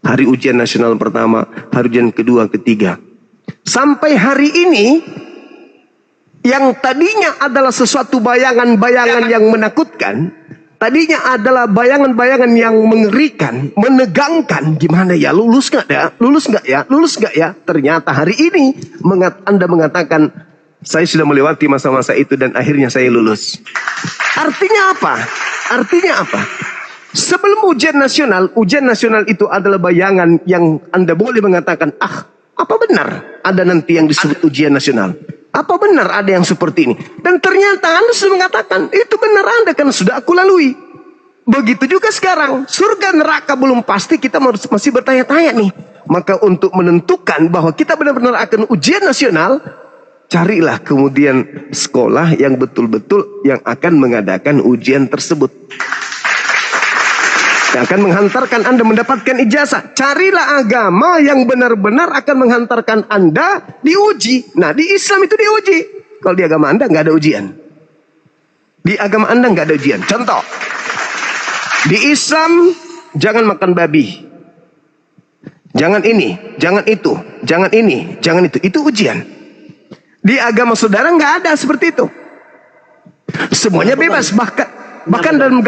Hari ujian nasional pertama, hari ujian kedua, ketiga. Sampai hari ini, yang tadinya adalah sesuatu bayangan-bayangan yang menakutkan, tadinya adalah bayangan-bayangan yang mengerikan, menegangkan. Gimana ya, lulus nggak ya? Lulus nggak ya? Lulus nggak ya? Ternyata hari ini Anda mengatakan, saya sudah melewati masa-masa itu dan akhirnya saya lulus. Artinya apa? Artinya apa? Sebelum ujian nasional itu adalah bayangan yang Anda boleh mengatakan, Apa benar ada nanti yang disebut ujian nasional? Apa benar ada yang seperti ini? Dan ternyata Anda sudah mengatakan, itu benar Anda kan sudah aku lalui. Begitu juga sekarang, surga neraka belum pasti, kita masih bertanya-tanya nih. Maka untuk menentukan bahwa kita benar-benar akan ujian nasional, carilah kemudian sekolah yang betul-betul yang akan mengadakan ujian tersebut. Yang akan menghantarkan Anda mendapatkan ijazah. Carilah agama yang benar-benar akan menghantarkan Anda diuji. Nah, di Islam itu diuji. Kalau di agama Anda nggak ada ujian. Di agama Anda nggak ada ujian. Contoh, di Islam jangan makan babi. Jangan ini, jangan itu, jangan ini, jangan itu. Itu ujian. Di agama saudara nggak ada seperti itu. Semuanya bebas. Bahkan dalam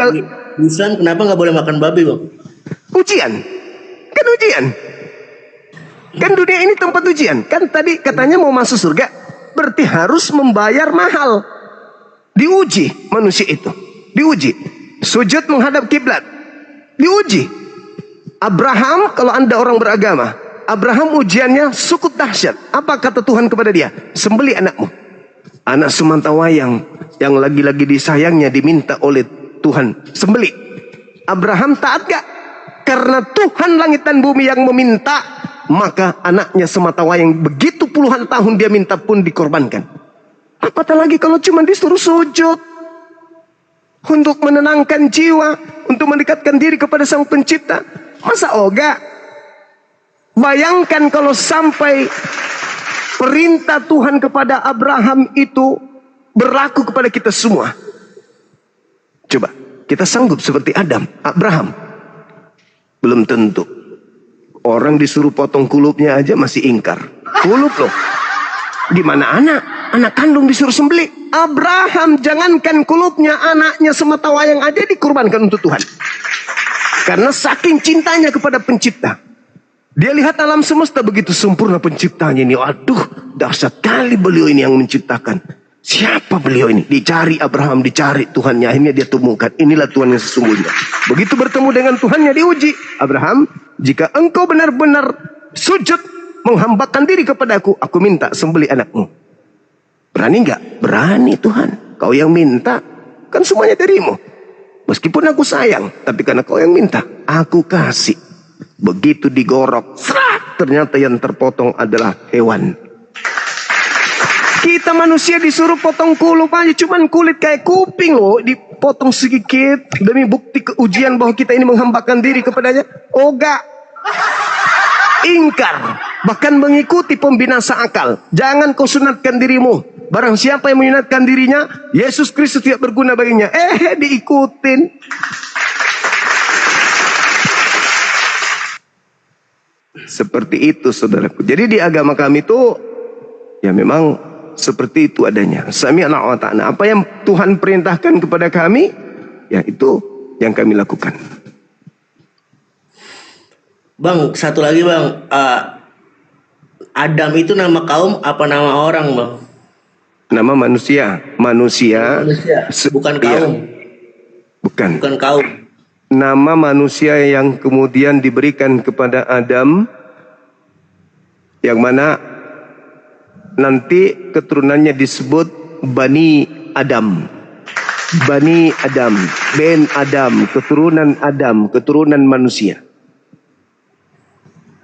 Islam kenapa nggak boleh makan babi, Bang? ujian. Kan ujian. Kan dunia ini tempat ujian. Kan tadi katanya mau masuk surga, berarti harus membayar mahal. Diuji manusia itu. Diuji. Sujud menghadap kiblat. Diuji. Abraham, kalau Anda orang beragama, Abraham ujiannya cukup dahsyat. Apa kata Tuhan kepada dia? Sembeli anakmu. Anak sematawayang yang lagi-lagi disayangnya diminta oleh Tuhan, sembeli. Abraham taat gak? Karena Tuhan langit dan bumi yang meminta, maka anaknya sematawayang begitu puluhan tahun dia minta pun dikorbankan. Apatah lagi kalau cuma disuruh sujud untuk menenangkan jiwa, untuk mendekatkan diri kepada Sang Pencipta. Masa oga? Bayangkan kalau sampai perintah Tuhan kepada Abraham itu berlaku kepada kita semua. Coba, kita sanggup seperti Abraham? Belum tentu. Orang disuruh potong kulupnya aja masih ingkar. Kulup loh. Gimana anak kandung disuruh sembelih? Abraham jangankan kulupnya, anaknya sematawayang aja dikorbankan untuk Tuhan. Karena saking cintanya kepada Pencipta. Dia lihat alam semesta begitu sempurna penciptanya ini. Aduh, dahsyat kali beliau ini yang menciptakan. Siapa beliau ini? Dicari Abraham, dicari Tuhannya. Akhirnya dia temukan. Inilah Tuhan yang sesungguhnya. Begitu bertemu dengan Tuhannya diuji. Abraham, jika engkau benar-benar sujud menghambakan diri kepadaku, aku minta sembelih anakmu. Berani enggak? Berani Tuhan. Kau yang minta, kan semuanya darimu. Meskipun aku sayang, tapi karena kau yang minta, aku kasih. Begitu digorok, serat, ternyata yang terpotong adalah hewan. Kita manusia disuruh potong kulup aja, cuman kulit kayak kuping loh, dipotong sedikit demi bukti keujian bahwa kita ini menghambakan diri kepadanya. Oga, ingkar, bahkan mengikuti pembinasa akal. Jangan kau sunatkan dirimu. Barang siapa yang menyunatkan dirinya, Yesus Kristus tidak berguna baginya. Diikutin. Seperti itu saudaraku. Jadi di agama kami itu ya memang seperti itu adanya. Sami'na wa ta'na. Apa yang Tuhan perintahkan kepada kami, ya itu yang kami lakukan. Bang, satu lagi Bang. Adam itu nama kaum apa nama orang, Bang? Nama manusia. Manusia. Bukan kaum. Bukan. Bukan kaum. Nama manusia yang kemudian diberikan kepada Adam, yang mana nanti keturunannya disebut Bani Adam. Bani Adam, Ben Adam, keturunan manusia.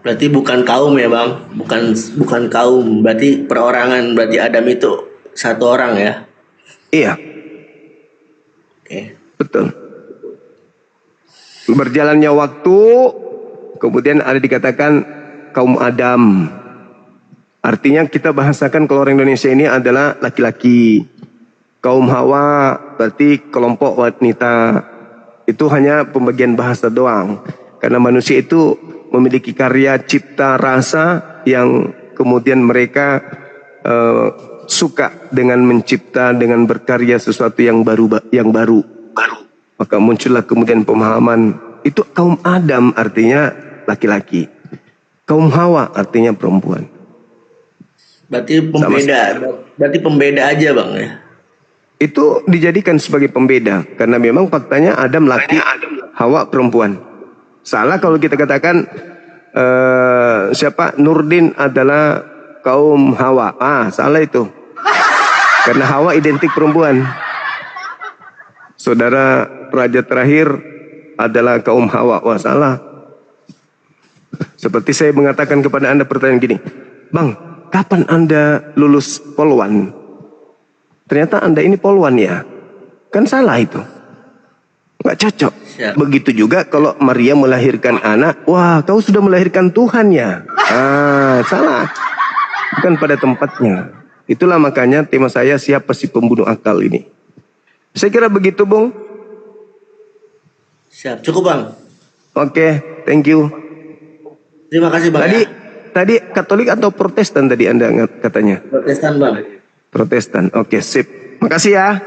Berarti bukan kaum ya Bang? Bukan kaum, berarti perorangan, berarti Adam itu satu orang ya? Iya. Oke. Betul. Berjalannya waktu, kemudian ada dikatakan kaum Adam. Artinya kita bahasakan kalau orang Indonesia ini adalah laki-laki. Kaum Hawa berarti kelompok wanita. Itu hanya pembagian bahasa doang. Karena manusia itu memiliki karya cipta rasa yang kemudian mereka suka dengan mencipta, dengan berkarya sesuatu yang baru. Maka muncullah kemudian pemahaman itu kaum Adam artinya laki-laki. Kaum Hawa artinya perempuan. Berarti pembeda aja Bang ya. Itu dijadikan sebagai pembeda karena memang faktanya Adam laki, Hawa perempuan. Salah kalau kita katakan siapa Nurdin adalah kaum Hawa. Salah itu. Karena Hawa identik perempuan. Saudara raja terakhir adalah kaum Hawa. Wah, salah. Seperti saya mengatakan kepada Anda pertanyaan gini, Bang, kapan Anda lulus polwan? Ternyata Anda ini polwan ya. Kan salah itu. Nggak cocok. Siap. Begitu juga kalau Maria melahirkan anak, wah kau sudah melahirkan Tuhan ya. Salah. Bukan pada tempatnya. Itulah makanya tema saya, siapa si pembunuh akal ini. Saya kira begitu, Bung. Siap, cukup Bang. Oke, thank you. Terima kasih Bang. Tadi Katolik atau Protestan tadi Anda katanya? Protestan Bang. Protestan. Oke, sip. Makasih ya.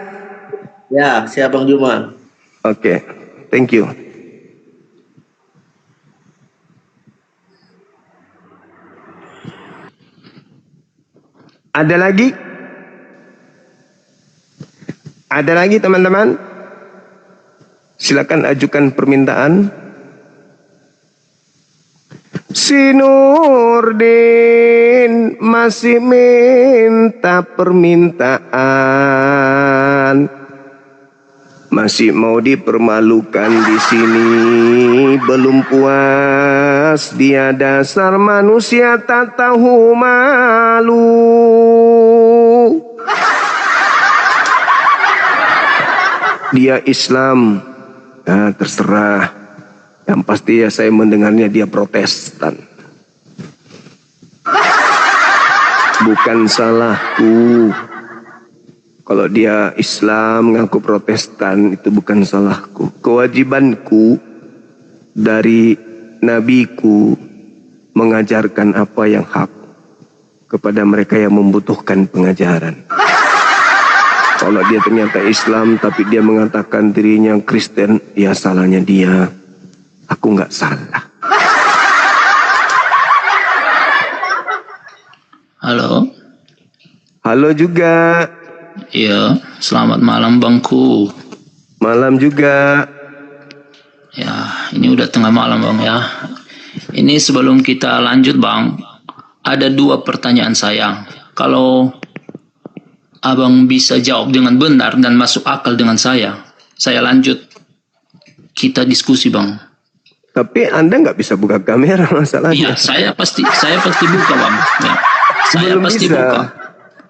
Ya, siap Bang Juma. Oke, thank you. Ada lagi? Ada lagi teman-teman? Silakan ajukan permintaan. Si Nurdin masih minta permintaan, masih mau dipermalukan di sini, belum puas dia dasar manusia tak tahu malu. Dia Islam, terserah. Yang pasti ya saya mendengarnya dia Protestan. Bukan salahku. Kalau dia Islam ngaku Protestan itu bukan salahku. Kewajibanku dari nabiku mengajarkan apa yang hak kepada mereka yang membutuhkan pengajaran. Kalau dia ternyata Islam tapi dia mengatakan dirinya Kristen, ya salahnya dia. Aku nggak salah. Halo. Halo juga. Iya, selamat malam Bangku. Malam juga. Ya, ini udah tengah malam Bang ya. Ini sebelum kita lanjut Bang, ada 2 pertanyaan saya. Kalau Abang bisa jawab dengan benar dan masuk akal dengan saya lanjut. Kita diskusi Bang. Tapi Anda nggak bisa buka kamera masalahnya. Iya, saya pasti buka Bang. Ya, saya belum pasti bisa. buka.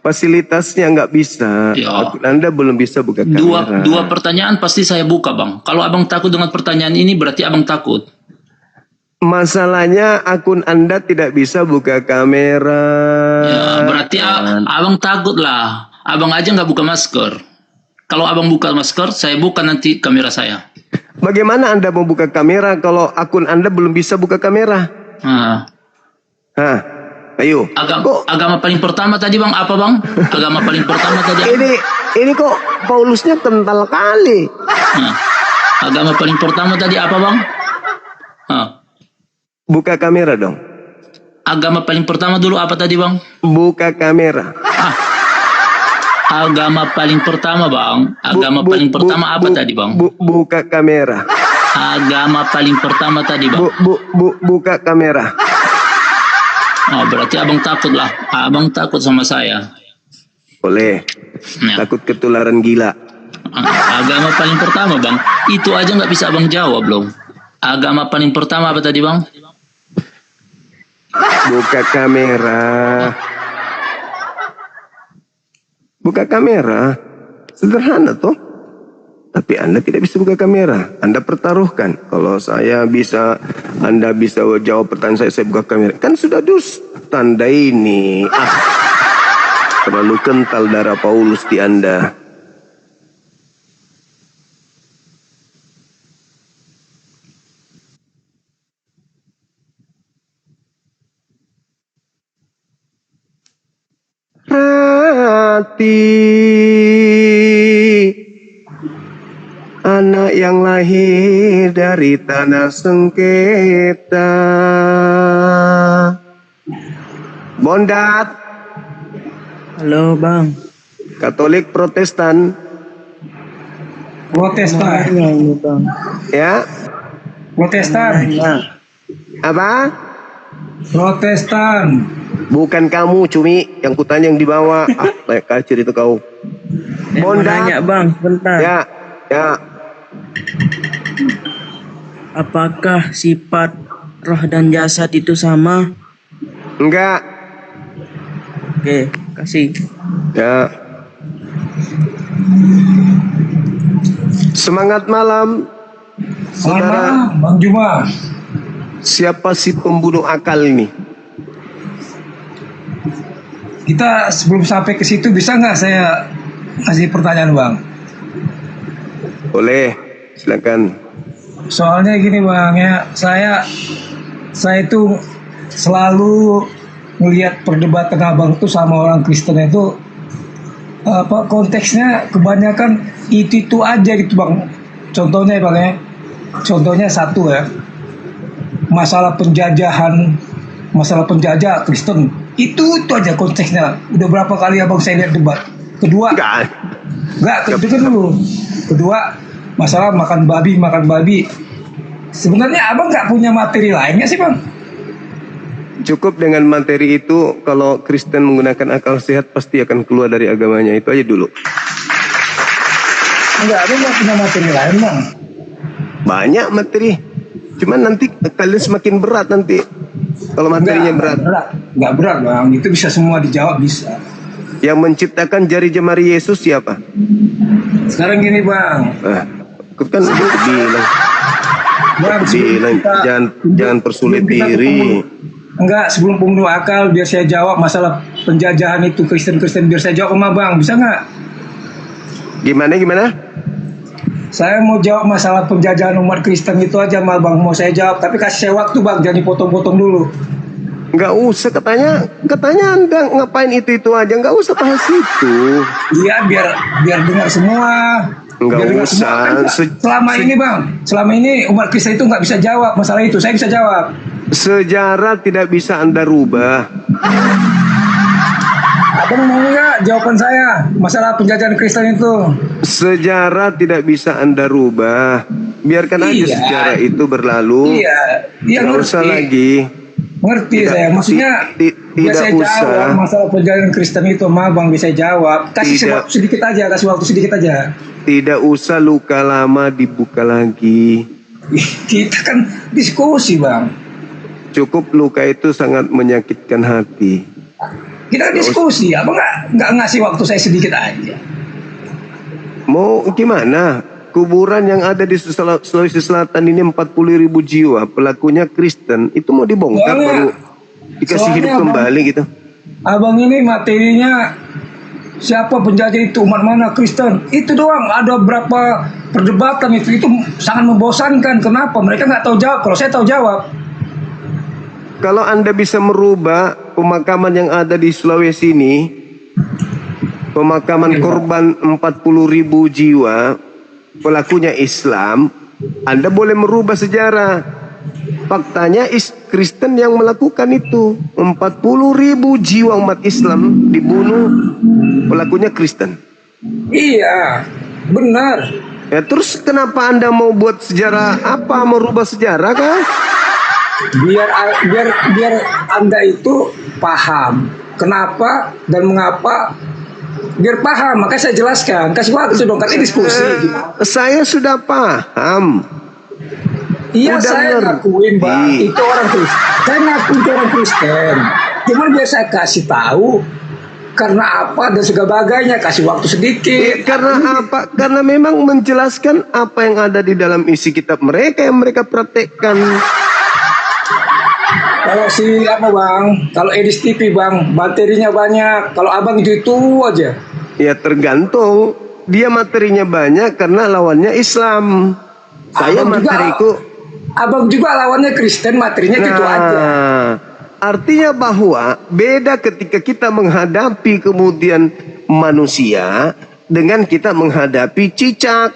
Fasilitasnya nggak bisa. Ya. Anda belum bisa buka kamera. Dua pertanyaan pasti saya buka Bang. Kalau Abang takut dengan pertanyaan ini berarti Abang takut. Masalahnya akun Anda tidak bisa buka kamera. Ya, berarti Abang takut lah. Abang aja nggak buka masker. Kalau Abang buka masker, saya buka nanti kamera saya. Bagaimana Anda mau buka kamera kalau akun Anda belum bisa buka kamera? Ayo. Agama paling pertama tadi Bang, apa Bang? Agama paling pertama tadi. Ini kok Paulusnya kental kali. Agama paling pertama tadi apa Bang? Buka kamera dong. Agama paling pertama dulu apa tadi Bang? Buka kamera. Agama paling pertama Bang. Agama paling pertama apa tadi Bang? Buka kamera. Agama paling pertama tadi Bang. Buka kamera. Oh, berarti Abang takut lah. Abang takut sama saya. Boleh. Ya. Takut ketularan gila. Agama paling pertama Bang. Itu aja nggak bisa Abang jawab belum. Agama paling pertama apa tadi Bang? Buka kamera. Buka kamera. Sederhana toh. Tapi Anda tidak bisa buka kamera. Anda pertaruhkan. Kalau saya bisa, Anda bisa jawab pertanyaan saya buka kamera. Kan sudah tanda ini. Terlalu kental darah Paulus di Anda. Hati anak yang lahir dari tanah sengketa. Bondat. Halo Bang. Katolik Protestan. Protestan. Ya. Protestan. Apa? Protestan. Bukan kamu, Cumi. Yang kutanya yang di bawah. Kayak kacir itu kau. Mau nanya bang, sebentar. Ya, ya. Apakah sifat roh dan jasad itu sama? Enggak. Oke, kasih. Ya. Semangat malam. Saudara, Bang Juma. siapa si pembunuh akal ini? Kita sebelum sampai ke situ bisa nggak saya kasih pertanyaan bang? Boleh, silakan. Soalnya gini bang ya, saya itu selalu melihat perdebatan abang tuh sama orang Kristen itu apa konteksnya kebanyakan itu aja gitu bang. Contohnya bang ya, contohnya satu ya, masalah penjajah Kristen itu aja konteksnya. Udah berapa kali abang saya lihat debat. Kedua, enggak dulu. Kedua, masalah makan babi. Sebenarnya abang nggak punya materi lainnya sih bang? Cukup dengan materi itu. Kalau Kristen menggunakan akal sehat pasti akan keluar dari agamanya. Itu aja dulu. Enggak, abang nggak punya materi lain bang. Banyak materi. Cuman nanti kalian semakin berat nanti. Kalau materinya berat. Nggak berat bang, itu bisa semua dijawab bisa. Yang menciptakan jari jemari Yesus siapa? Sekarang gini bang. Aku kan bilang. Jangan persulit diri. Enggak, sebelum pembunuh akal biar saya jawab masalah penjajahan itu Kristen biar saya jawab sama bang, bisa nggak? Gimana? Saya mau jawab masalah penjajahan umat Kristen itu aja mal bang, mau saya jawab, tapi kasih saya waktu bang, jangan dipotong-potong dulu. Nggak usah, katanya Anda ngapain itu aja, nggak usah bahas itu. Iya, biar dengar semua. Nggak usah. Selama ini umat Kristen itu nggak bisa jawab masalah itu, saya bisa jawab. Sejarah tidak bisa Anda rubah. Abang mau nggak jawaban saya masalah penjajahan Kristen itu? Sejarah tidak bisa Anda rubah. Biarkan aja sejarah itu berlalu. Iya, nggak usah lagi. Ngerti saya, maksudnya tidak saya usah. jawab masalah penjajahan Kristen itu, bang bisa jawab. Kasih waktu sedikit aja. Tidak usah luka lama dibuka lagi. Kita kan diskusi bang. Cukup luka itu sangat menyakitkan hati. Kita kan diskusi, abang nggak ngasih waktu saya sedikit aja. Mau gimana? Kuburan yang ada di Sulawesi Selatan ini 40.000 jiwa, pelakunya Kristen, itu mau dibongkar baru dikasih hidup kembali gitu. Abang ini materinya siapa penjajah itu, umat mana Kristen, itu doang. Ada berapa perdebatan itu sangat membosankan. Kenapa? Mereka nggak tahu jawab. Kalau saya tahu jawab. Kalau Anda bisa merubah pemakaman yang ada di Sulawesi ini, pemakaman korban 40.000 jiwa, pelakunya Islam, Anda boleh merubah sejarah. Faktanya Kristen yang melakukan itu. 40.000 jiwa umat Islam dibunuh, pelakunya Kristen. Iya, benar. Ya terus kenapa Anda mau buat sejarah apa? Merubah sejarah kah? Biar Anda itu paham kenapa dan mengapa. Biar paham, makanya saya jelaskan. Kasih waktu dong, kasih diskusi. Saya sudah paham. Iya, udah saya ngakuin bang, itu orang Kristen. Saya ngakuin itu orang Kristen. Cuman biar saya kasih tahu karena apa dan sebagainya, kasih waktu sedikit. Karena apa? Karena memang menjelaskan apa yang ada di dalam isi kitab mereka yang mereka praktekkan. Kalau kalau Edis TV bang, materinya banyak. Kalau abang itu aja. Ya tergantung. Dia materinya banyak karena lawannya Islam. Saya materiku. Abang juga lawannya Kristen, materinya gitu aja. Artinya bahwa beda ketika kita menghadapi kemudian manusia dengan kita menghadapi cicak.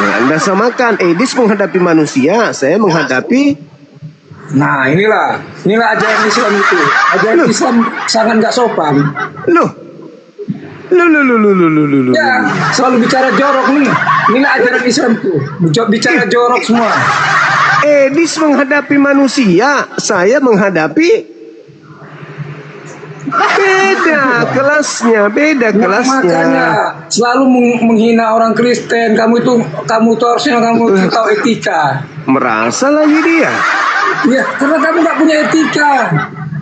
Nah, Anda samakan. Edis menghadapi manusia, saya menghadapi. Nah inilah ajaran Islam itu. Ajaran Islam sangat nggak sopan. Loh. Ya, selalu bicara jorok nih. Inilah ajaran Islam tuh. Bicara jorok semua. Edis menghadapi manusia, saya menghadapi beda kelasnya. Makanya selalu menghina orang Kristen. Kamu tuh harusnya kamu tahu etika. Merasa lagi dia. Ya, karena kamu nggak punya etika.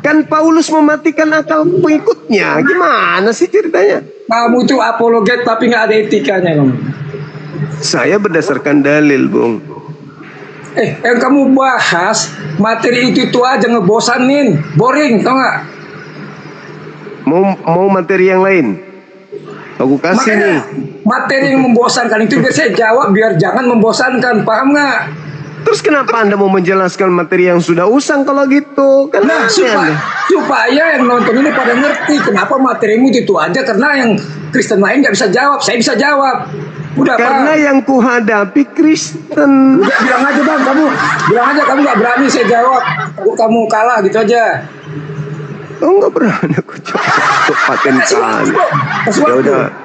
Kan Paulus mematikan akal pengikutnya. Gimana sih ceritanya? Kamu itu apologet tapi nggak ada etikanya kamu. Saya berdasarkan dalil, Bung. Yang kamu bahas materi itu aja ngebosanin, boring, tau nggak? Mau materi yang lain? Aku kasih Makanya, nih. materi yang membosankan itu biar saya jawab, biar jangan membosankan, paham nggak? Terus kenapa Anda mau menjelaskan materi yang sudah usang kalau gitu? Kan Nah, supaya yang nonton ini pada ngerti kenapa materimu itu aja, karena yang Kristen lain nggak bisa jawab, saya bisa jawab. Udah, karena Bang. yang kuhadapi Kristen. Udah, bilang aja Bang, bilang aja kamu nggak berani saya jawab, kamu kalah gitu aja. Oh, nggak berani aku paten kan.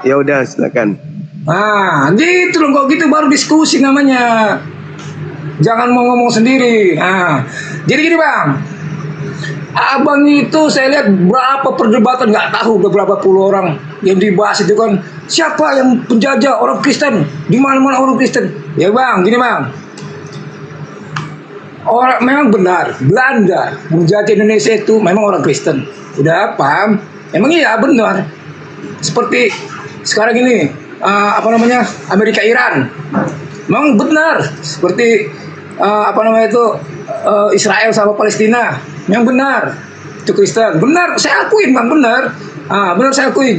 Ya udah silakan. Nah, gitu loh, kok gitu baru diskusi namanya. Jangan mau ngomong sendiri. Nah, jadi gini Bang, abang itu saya lihat berapa perdebatan, nggak tahu berapa puluh orang yang dibahas itu kan, siapa yang penjajah orang Kristen, di mana-mana orang Kristen. Ya Bang, gini Bang, orang memang benar Belanda menjajah Indonesia itu memang orang Kristen. Udah paham? Emang iya benar. Seperti sekarang ini Amerika Iran, memang benar. Seperti Israel sama Palestina, yang benar itu Kristen. Benar, saya akuin Bang, benar. Benar saya akuin.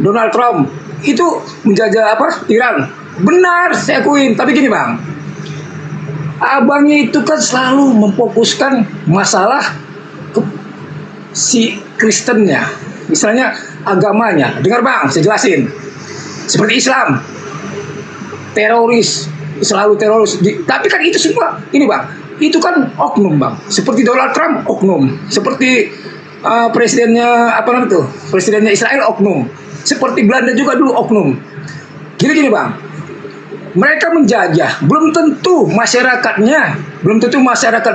Donald Trump itu menjajah Iran. Benar, saya akuin. Tapi gini Bang, abangnya itu kan selalu memfokuskan masalah si Kristennya, misalnya agamanya. Dengar Bang, saya jelasin. Seperti Islam, teroris, selalu teroris. Tapi kan itu semua, ini Bang, itu kan oknum Bang. Seperti Donald Trump, oknum. Seperti presidennya presidennya Israel, oknum. Seperti Belanda juga dulu, oknum. Gini Bang, mereka menjajah, belum tentu masyarakat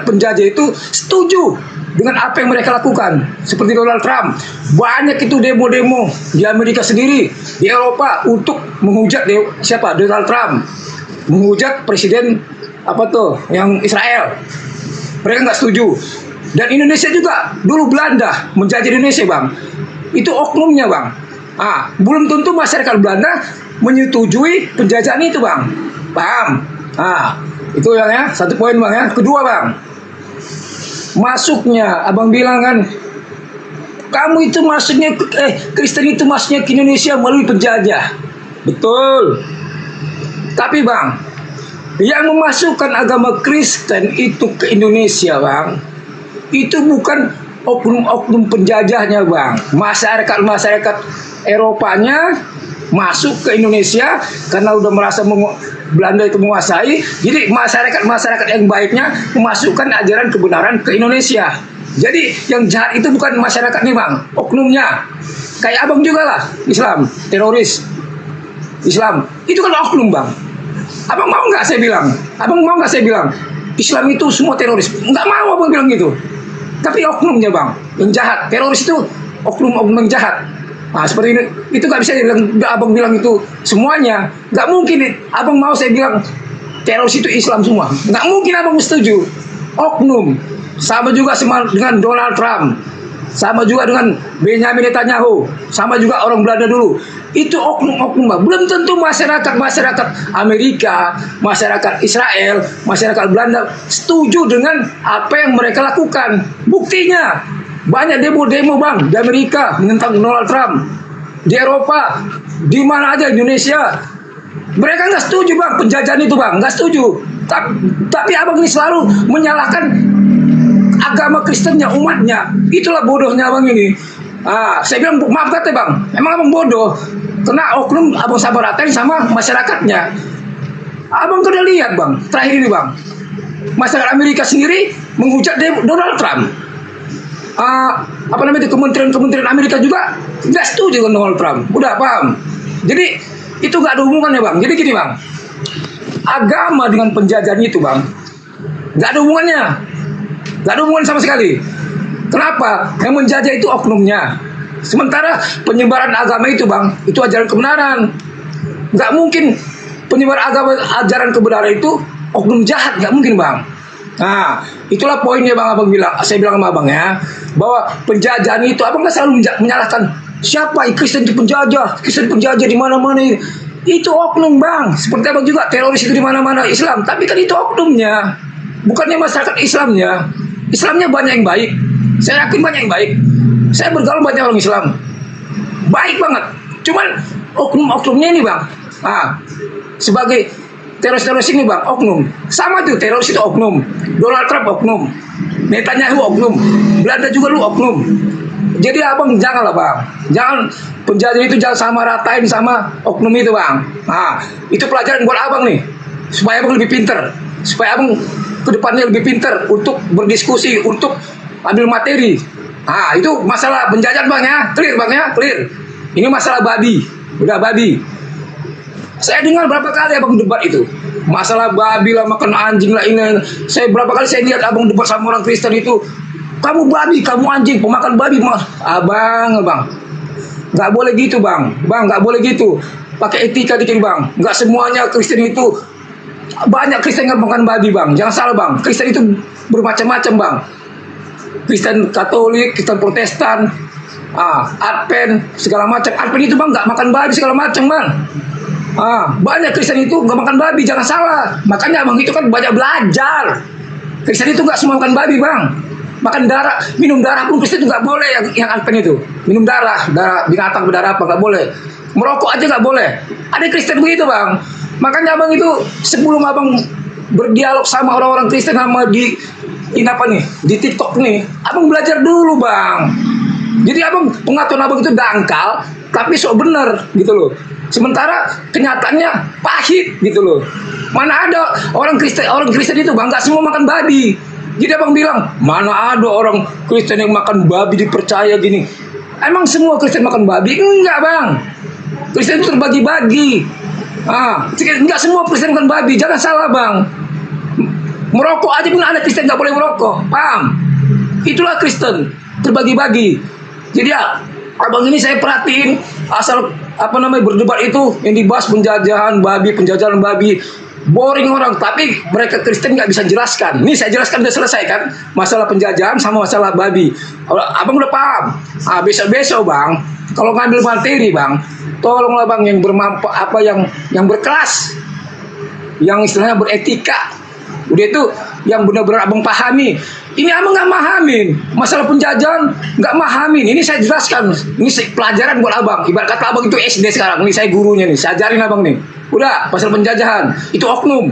penjajah itu setuju dengan apa yang mereka lakukan. Seperti Donald Trump, banyak itu demo-demo di Amerika sendiri, di Eropa untuk menghujat Donald Trump, menghujat presiden yang Israel. Mereka nggak setuju. Dan Indonesia juga dulu Belanda menjajah Indonesia Bang, itu oknumnya Bang. Belum tentu masyarakat Belanda menyetujui penjajahan itu Bang, paham? Itu yang satu poin Bang ya. Kedua Bang, masuknya abang bilang kan, kamu itu masuknya Kristen itu masuknya ke Indonesia melalui penjajah. Betul. Tapi Bang, yang memasukkan agama Kristen itu ke Indonesia Bang, itu bukan oknum-oknum penjajahnya Bang. Masyarakat Eropanya masuk ke Indonesia karena udah merasa Belanda itu menguasai. Jadi masyarakat yang baiknya memasukkan ajaran kebenaran ke Indonesia. Jadi yang jahat itu bukan masyarakat nih Bang, oknumnya. Kayak abang juga lah, Islam, teroris. Islam, itu kan oknum Bang. Abang mau nggak saya bilang? Islam itu semua teroris? Nggak mau abang bilang gitu. Tapi oknumnya Bang, yang jahat. Teroris itu oknum-oknum yang jahat. Seperti ini, itu nggak bisa abang bilang itu semuanya. Nggak mungkin abang mau saya bilang teroris itu Islam semua. Nggak mungkin abang setuju. Oknum. Sama juga dengan Donald Trump. Sama juga dengan Benjamin Netanyahu. Sama juga orang Belanda dulu. Itu oknum-oknum Bang. Belum tentu masyarakat Amerika, masyarakat Israel, masyarakat Belanda setuju dengan apa yang mereka lakukan. Buktinya banyak demo-demo Bang di Amerika menentang Donald Trump. Di Eropa, di mana aja, Indonesia, mereka nggak setuju Bang penjajahan itu Bang, nggak setuju. Tapi abang ini selalu menyalahkan agama Kristennya, umatnya. Itulah bodohnya abang ini. Saya bilang maaf kata Bang, emang abang bodoh karena oknum abang sabaratain sama masyarakatnya. Abang udah lihat Bang, terakhir ini Bang, masyarakat Amerika sendiri menghujat Donald Trump. Kementerian Amerika juga nggak setuju dengan Donald Trump. Udah paham? Jadi itu nggak ada hubungannya Bang. Jadi gini Bang, agama dengan penjajahan itu bang, nggak ada hubungannya, nggak ada hubungan sama sekali. Kenapa? Yang menjajah itu oknumnya. Sementara penyebaran agama itu bang, itu ajaran kebenaran. Nggak mungkin penyebar agama ajaran kebenaran itu oknum jahat, nggak mungkin bang. Nah, itulah poinnya bang, abang bilang, saya bilang sama abang ya, bahwa penjajahan itu, abang nggak selalu menyalahkan siapa Kristen itu penjajah, Kristen penjajah di mana-mana. Itu oknum bang, seperti abang juga teroris itu di mana-mana Islam, tapi kan itu oknumnya, bukannya masyarakat Islamnya. Islamnya banyak yang baik, saya yakin banyak yang baik. Saya bergaul banyak orang Islam, baik banget. Cuman oknum-oknumnya ini bang, sebagai teroris-teroris ini bang, oknum. Sama tuh, teroris itu oknum. Donald Trump oknum. Netanyahu oknum. Belanda juga lu oknum. Jadi abang janganlah bang, jangan penjajah itu jangan sama ratain sama oknum itu bang. Nah, itu pelajaran buat abang nih, supaya abang lebih pinter, supaya abang kedepannya lebih pinter untuk berdiskusi, untuk ambil materi. Nah, itu masalah penjajahan bang ya, clear bang ya, clear. Ini masalah babi, udah babi. Saya dengar berapa kali abang debat itu, masalah babi lah, makan anjing lah ini. Saya berapa kali saya lihat abang debat sama orang Kristen itu, kamu babi, kamu anjing, pemakan babi mas. Abang, nggak boleh gitu bang, nggak boleh gitu. Pakai etika dikit bang, nggak semuanya Kristen itu. Banyak Kristen yang makan babi bang, jangan salah bang. Kristen itu bermacam-macam bang. Kristen Katolik, Kristen Protestan, Advent, segala macam. Advent itu bang nggak makan babi segala macam bang. Banyak Kristen itu nggak makan babi, jangan salah. Makanya abang itu kan banyak belajar. Kristen itu nggak semua makan babi bang. Makan darah, minum darah pun Kristen itu nggak boleh. Yang Advent itu minum darah binatang berdarah apa nggak boleh. Merokok aja nggak boleh. Ada Kristen begitu bang. Makanya abang itu sebelum abang berdialog sama orang-orang Kristen sama di TikTok nih, abang belajar dulu bang. Jadi abang pengetahuan abang itu dangkal, tapi sok bener gitu loh. Sementara kenyataannya pahit gitu loh. Mana ada orang Kristen itu bang, nggak semua makan babi. Jadi abang bilang, mana ada orang Kristen yang makan babi dipercaya gini. Emang semua Kristen makan babi? Enggak bang. Kristen itu terbagi-bagi. Enggak semua Kristen makan babi, jangan salah bang. Merokok aja pun ada Kristen nggak boleh merokok, paham? Itulah Kristen, terbagi-bagi. Jadi ya, abang ini saya perhatiin asal berdebat itu yang dibahas penjajahan babi, boring orang. Tapi mereka Kristen nggak bisa jelaskan. Ini saya jelaskan udah selesai kan, masalah penjajahan sama masalah babi. Abang udah paham. Besok bang, kalau ngambil materi bang, tolonglah bang yang bermanfaat, yang berkelas, yang istilahnya beretika. Udah itu yang benar-benar abang pahami. Ini abang nggak mahamin masalah penjajahan, nggak mahamin. Ini saya jelaskan. Ini pelajaran buat abang. Ibarat kata abang itu SD sekarang. Ini saya gurunya nih. Saya ajarin abang nih. Udah pasal penjajahan itu oknum,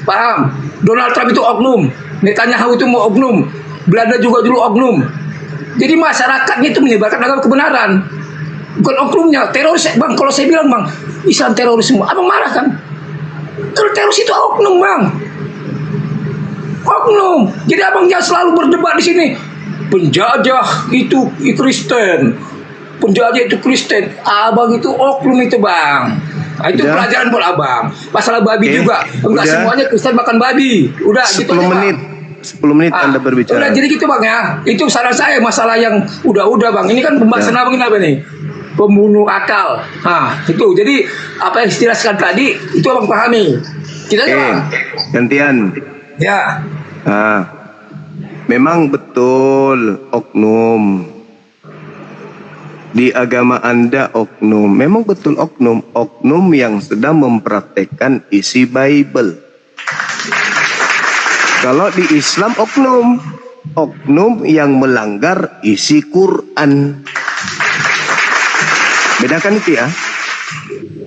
paham? Donald Trump itu oknum. Netanyahu itu mau oknum. Belanda juga dulu oknum. Jadi masyarakatnya itu menyebarkan agama kebenaran, bukan oknumnya. Teroris bang. Kalau saya bilang bang, Islam terorisme, abang marah kan? Kalau teroris itu oknum bang. Oknum. Jadi abang jangan selalu berdebat di sini. Penjajah itu Kristen, penjajah itu Kristen. Abang itu oknum itu bang. Nah, itu Udah. pelajaran buat abang. Masalah babi Oke. juga. Enggak Udah. semuanya Kristen makan babi. Udah 10 gitu aja, Bang. menit. 10 menit Anda berbicara. Udah jadi gitu bang ya. Itu saran saya masalah yang udah bang. Ini kan pembahasan abang ini apa nih? Pembunuh akal. Itu. Jadi apa yang dijelaskan tadi itu abang pahami. Kita aja bang. Gantian. Ya. Memang betul oknum di agama Anda, oknum. Memang betul oknum yang sedang mempraktekkan isi Bible. Kalau di Islam oknum yang melanggar isi Quran. Bedakan itu ya.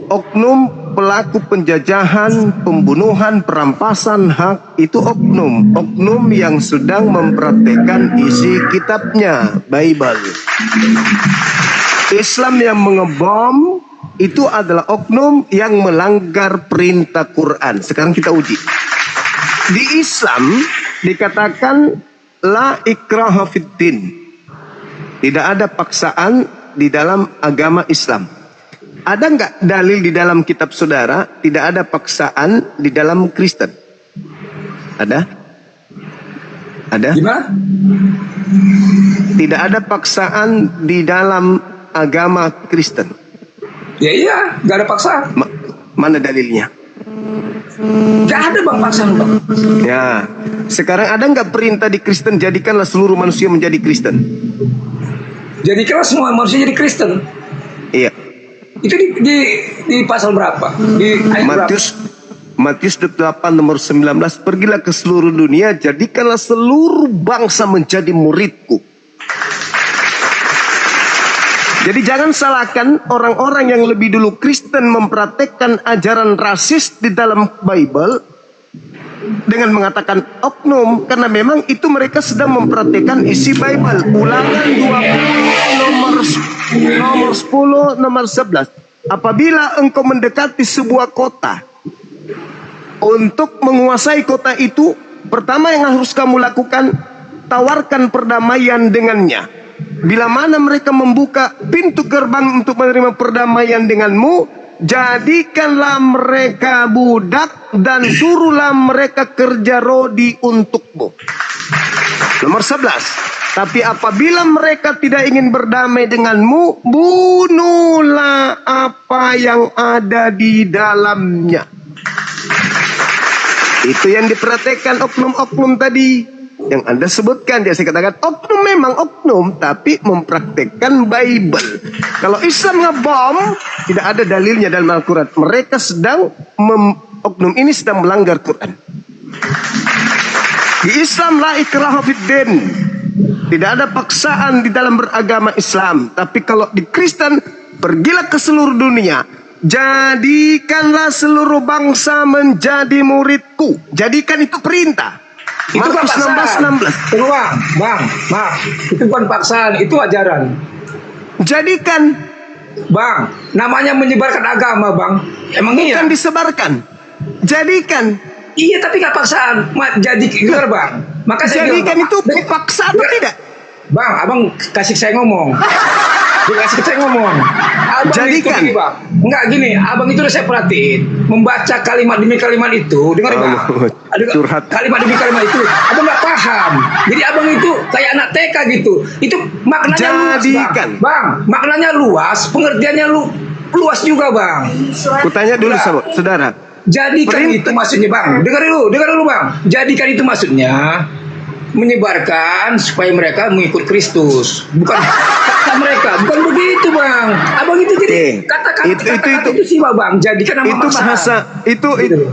Oknum pelaku penjajahan, pembunuhan, perampasan hak itu oknum. Oknum yang sedang mempraktekkan isi kitabnya, Bible. Islam yang mengebom itu adalah oknum yang melanggar perintah Quran. Sekarang kita uji. Di Islam dikatakan la ikraha fiddin. Tidak ada paksaan di dalam agama Islam. Ada nggak dalil di dalam kitab saudara tidak ada paksaan di dalam Kristen? Ada? Ada? Gimana? Tidak ada paksaan di dalam agama Kristen. Ya iya, nggak ada paksaan. Mana dalilnya? Nggak ada bang paksaan bang. Ya, sekarang ada nggak perintah di Kristen jadikanlah seluruh manusia menjadi Kristen? Jadi keras semua manusia jadi Kristen. Iya. Itu di pasal berapa? Di ayat berapa? Matius 8 nomor 19, pergilah ke seluruh dunia, jadikanlah seluruh bangsa menjadi muridku. Jadi jangan salahkan orang-orang yang lebih dulu Kristen mempraktekkan ajaran rasis di dalam Bible dengan mengatakan oknum, karena memang itu mereka sedang mempraktekkan isi Bible. Ulangan 20 nomor 10 nomor 11. Apabila engkau mendekati sebuah kota, untuk menguasai kota itu, pertama yang harus kamu lakukan, tawarkan perdamaian dengannya. Bila mana mereka membuka pintu gerbang untuk menerima perdamaian denganmu, jadikanlah mereka budak dan suruhlah mereka kerja rodi untukmu. Nomor 11. Tapi apabila mereka tidak ingin berdamai denganmu, bunuhlah apa yang ada di dalamnya. Itu yang diperhatikan oknum-oknum tadi yang Anda sebutkan. Dia saya katakan oknum memang oknum, tapi mempraktekkan Bible. Kalau Islam ngebom, tidak ada dalilnya dalam Al-Quran. Mereka sedang oknum ini sedang melanggar Quran. Di Islam la ikraha fid din. Tidak ada paksaan di dalam beragama Islam. Tapi kalau di Kristen, pergilah ke seluruh dunia, jadikanlah seluruh bangsa menjadi muridku. Jadikan itu perintah. Itu kan Markus paksaan. 16. Tunggu bang, maaf. Itu bukan paksaan, itu ajaran. Jadikan. Bang, namanya menyebarkan agama bang. Emang iya? Bukan disebarkan. Jadikan. Iya tapi nggak paksaan. Jadi dengar bang. Maka saya Jadikan bilang, itu paksa atau tidak? Bang, abang kasih saya ngomong. Kasih saya ngomong. Abang Jadikan. itu gini, bang. Enggak gini, abang itu udah saya perhatiin. Membaca kalimat demi kalimat itu, dengar bang. Ada curhat. kalimat demi kalimat itu, abang nggak paham. Jadi abang itu kayak anak TK gitu. Itu maknanya Jadikan. luas, bang. Maknanya luas, pengertiannya luas juga, bang. Kutanya dulu saudara. Jadikan itu maksudnya bang. Dengar dulu bang. Jadikan itu maksudnya menyebarkan supaya mereka mengikut Kristus, bukan kata mereka, bukan begitu bang. Abang itu jadi kata-kata itu sih bang. Jadikan nama itu bahasa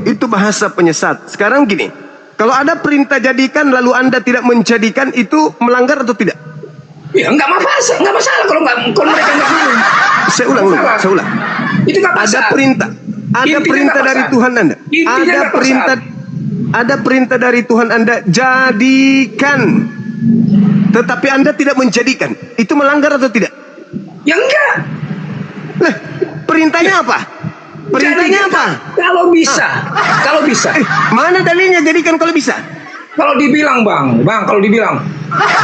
itu bahasa penyesat. Sekarang gini, kalau ada perintah jadikan lalu Anda tidak menjadikan, itu melanggar atau tidak? Ya nggak masalah kalau mereka nggak minum. Saya ulang. Itu nggak masalah. Ada perintah dari Tuhan Anda. Ada perintah dari Tuhan Anda, jadikan. Tetapi Anda tidak menjadikan. Itu melanggar atau tidak? Ya enggak. Nah, perintahnya apa? Perintahnya apa? Kalau bisa. Mana dalilnya jadikan kalau bisa? Kalau dibilang bang, kalau dibilang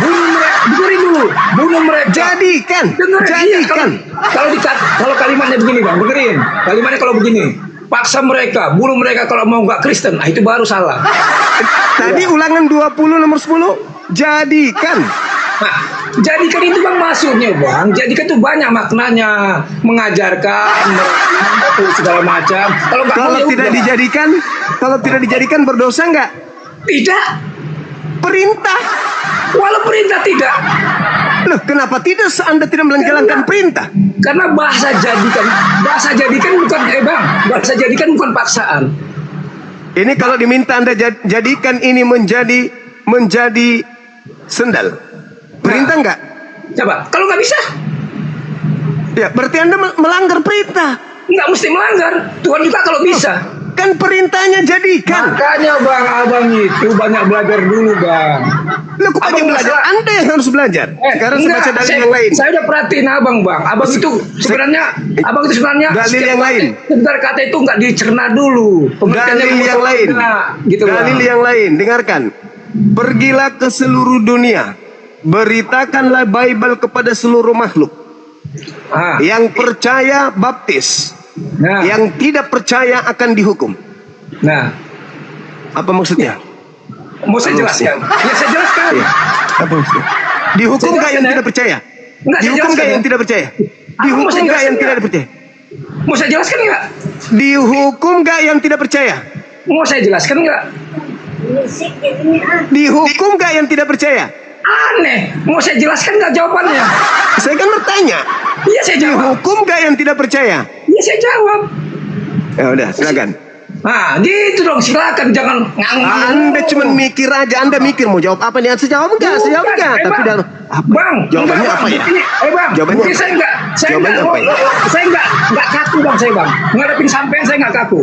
bunuh mereka, dengerin dulu, bunuh mereka. Jadikan. Kalau kalimatnya begini bang, dengerin. Kalimatnya kalau begini, paksa mereka, bunuh mereka kalau mau nggak Kristen, itu baru salah. Tadi ulangan 20 nomor 10, jadikan. Nah, jadikan itu bang maksudnya bang, jadikan itu banyak maknanya, mengajarkan, segala macam. Kalau tidak dijadikan berdosa nggak? Tidak. Perintah. Walau perintah tidak. Loh, kenapa tidak? Anda tidak menjalankan perintah. Karena bahasa jadikan bukan paksaan. Ini kalau diminta Anda jadikan ini menjadi sendal. Perintah enggak? Coba, kalau nggak bisa? Ya, berarti Anda melanggar perintah. Nggak mesti melanggar. Tuhan juga kalau bisa. Kan perintahnya jadikan. Makanya bang, abang itu banyak belajar dulu bang. Loh, kok banyak belajar? Anda yang harus belajar. Sekarang saya baca dalil yang lain. Saya udah perhatiin abang bang. Abang itu sebenarnya dalil yang lain. Sebentar kata itu nggak dicerna dulu. Dalil yang lain. Gitu, dalil yang lain. Dengarkan. Pergilah ke seluruh dunia. Beritakanlah Bible kepada seluruh makhluk. Ah, Yang percaya baptis, nah, yang tidak percaya akan dihukum. nah, Apa maksudnya? mau saya jelaskan? Ya saya jelaskan. Iya. Apa maksudnya? Dihukum Saya nggak yang jelaskan, ya. tidak percaya? Enggak, saya Dihukum jelaskan, nggak ya. yang tidak percaya? Aku mau Dihukum saya nggak jelaskan, yang ya. tidak percaya? Mau saya jelaskan nggak? Dihukum nggak yang tidak percaya? Mau saya jelaskan nggak? Dihukum nggak yang tidak percaya? Aneh. Mau saya jelaskan nggak jawabannya? Saya kan bertanya. Iya saya jawab. Dihukum nggak yang tidak percaya? Iya saya jawab. Ya udah, silakan. Nah, gitu dong. Silakan jangan ngang-ngang. Anda cuma mikir aja. Anda mikir mau jawab apa nih? Saya jawab enggak? Saya jawab enggak? Tapi dalam apa? Bang, Jawabannya enggak, apa Bang. ya? Bang, Jawabannya mungkin apa? saya Jawabannya enggak, apa ya? saya enggak kaku bang, ngadepin sampean saya enggak kaku.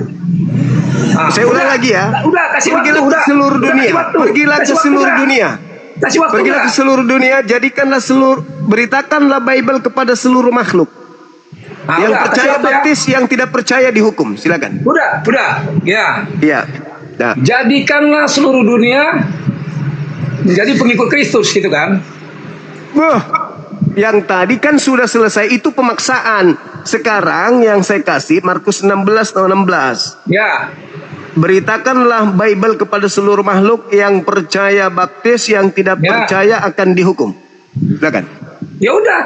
Ah, Saya ulang lagi ya. Udah kasih Pergilah waktu, ke seluruh dunia. Pergilah ke seluruh dunia. Kasih waktu. Pergilah ke seluruh dunia. Jadikanlah beritakanlah Bible kepada seluruh makhluk. Nah, Yang udah, percaya kasih waktu ya. baptis, yang tidak percaya dihukum. Silakan. Udah. Ya. Iya. Nah, Jadikanlah seluruh dunia menjadi pengikut Kristus gitu kan? yang tadi kan sudah selesai, itu pemaksaan. Sekarang yang saya kasih Markus 16:16. Ya. Beritakanlah Bible kepada seluruh makhluk, yang percaya baptis, yang tidak Ya. percaya akan dihukum. Silakan. Ya udah,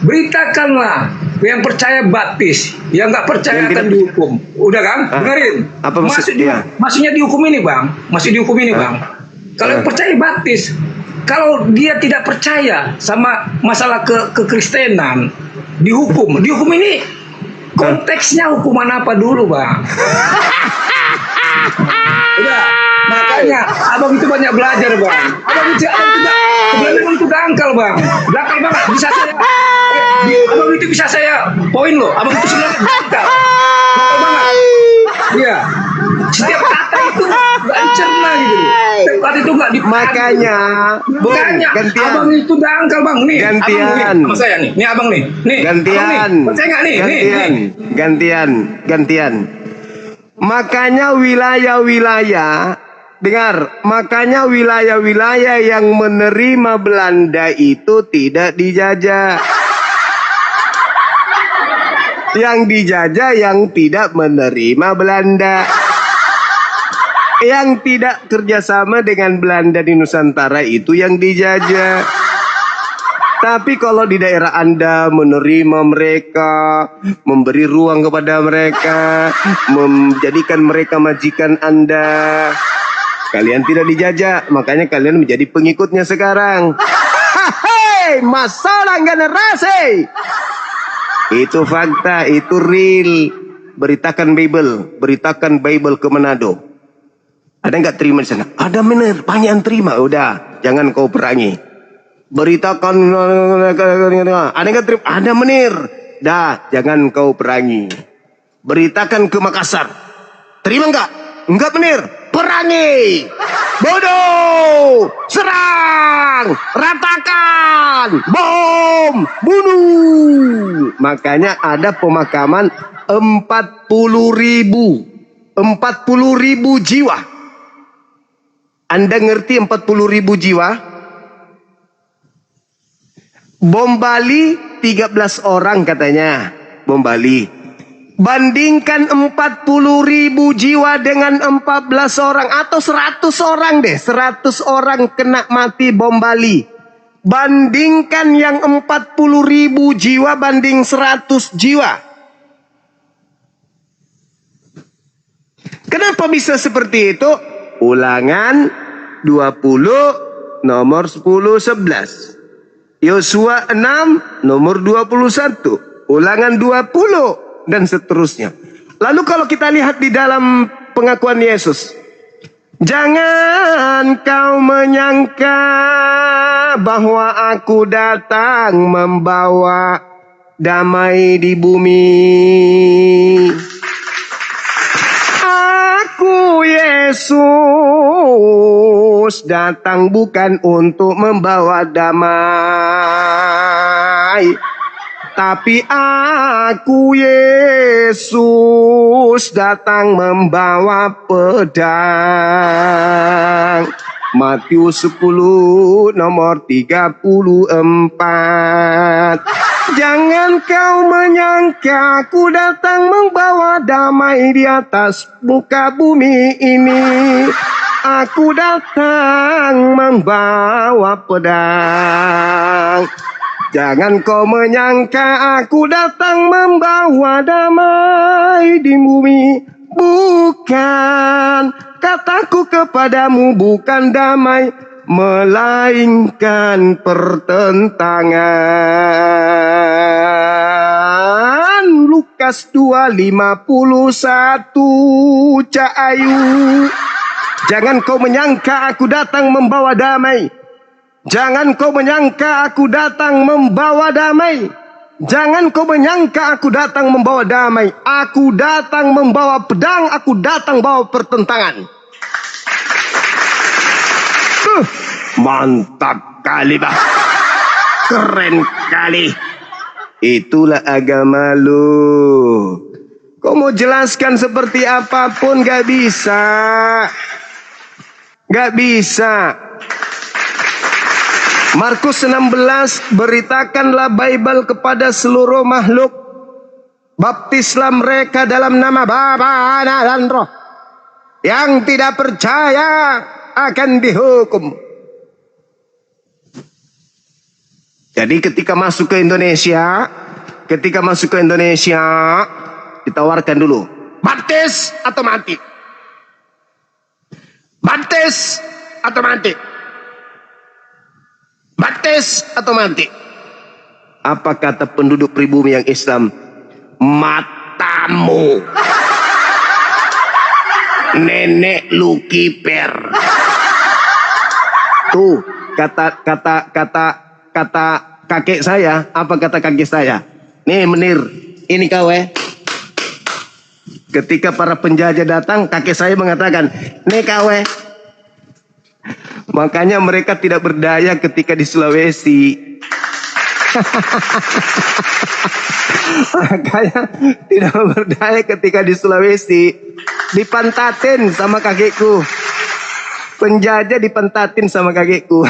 beritakanlah yang percaya baptis, yang nggak percaya Yang akan tidak- dihukum. Udah kan? Ah, Dengerin. apa maksudnya? Maksudnya dihukum ini bang, masih dihukum ini bang. Kalau yang percaya baptis, kalau dia tidak percaya sama masalah kekristenan, dihukum. Dihukum ini konteksnya hukuman apa dulu bang? Udah, makanya abang itu banyak belajar bang. Abang itu dangkal bang, dangkal banget. Bisa saya, abang itu bisa saya poin loh. Abang itu sebenarnya dangkal banget. Iya, setiap kata itu nggak dicerna gitu. Setiap kata itu nggak dipahami. Makanya, Makanya gantian. abang itu dangkal bang nih. Gantian. Abang nih, sama saya nih. Nih abang nih. Nih. Gantian. Abang nih. Percaya nggak nih? Gantian. Makanya wilayah-wilayah, dengar, makanya wilayah-wilayah yang menerima Belanda itu tidak dijajah. Yang dijajah yang tidak menerima Belanda. Yang tidak kerjasama dengan Belanda di Nusantara itu yang dijajah. Tapi kalau di daerah Anda menerima mereka, memberi ruang kepada mereka, menjadikan mereka majikan Anda, kalian tidak dijajah, makanya kalian menjadi pengikutnya sekarang. Hei, masalah generasi. Itu fakta, itu real. Beritakan Bible ke Manado. Ada nggak terima di sana? Ada benar, banyak terima. Udah, jangan kau perangi. Beritakan, ada nggak terima? Ada menir. Dah, jangan kau perangi. Beritakan ke Makassar. Terima nggak? Enggak menir. Perangi. Bodoh. Serang. Ratakan. Bom. Bunuh. Makanya ada pemakaman 40.000. 40.000 jiwa. Anda ngerti 40.000 jiwa? Bom Bali 13 orang katanya. Bom Bali. Bandingkan 40.000 jiwa dengan 14 orang atau 100 orang deh. 100 orang kena mati bom Bali. Bandingkan yang 40.000 jiwa banding 100 jiwa. Kenapa bisa seperti itu? Ulangan 20 nomor 10-11. Yosua 6 nomor 21, Ulangan 20 dan seterusnya. Lalu kalau kita lihat di dalam pengakuan Yesus, jangan kau menyangka bahwa aku datang membawa damai di bumi. Aku Yesus datang bukan untuk membawa damai, tapi aku Yesus datang membawa pedang. Matius 10 nomor 34. Jangan kau menyangka aku datang membawa damai di atas muka bumi ini. Aku datang membawa pedang. Jangan kau menyangka aku datang membawa damai di bumi. Bukan, kataku kepadamu bukan damai, melainkan pertentangan. Lukas 2:51 Cak Ayu. Jangan kau menyangka aku datang membawa damai. Jangan kau menyangka aku datang membawa damai. Jangan kau menyangka aku datang membawa damai. Aku datang membawa pedang, aku datang bawa pertentangan. Mantap kali, Bang. Keren kali. Itulah agama lu. Kau mau jelaskan seperti apapun gak bisa. Gak bisa. Markus 16, beritakanlah Bible kepada seluruh makhluk. Baptislah mereka dalam nama Bapa, Anak, dan Roh. Yang tidak percaya akan dihukum. Jadi ketika masuk ke Indonesia, ditawarkan dulu, baptis atau mati? Baptis atau mati? Baptis atau mati? Apa kata penduduk pribumi yang Islam? Matamu. Nenek lu kiper. Tuh, kata kakek saya. Apa kata kakek saya? Nih Menir, ini kau Ketika para penjajah datang, kakek saya mengatakan, nih kau Makanya mereka tidak berdaya ketika di Sulawesi. Makanya tidak berdaya ketika di Sulawesi. Dipantatin sama kakekku. Penjajah dipantatin sama kakekku.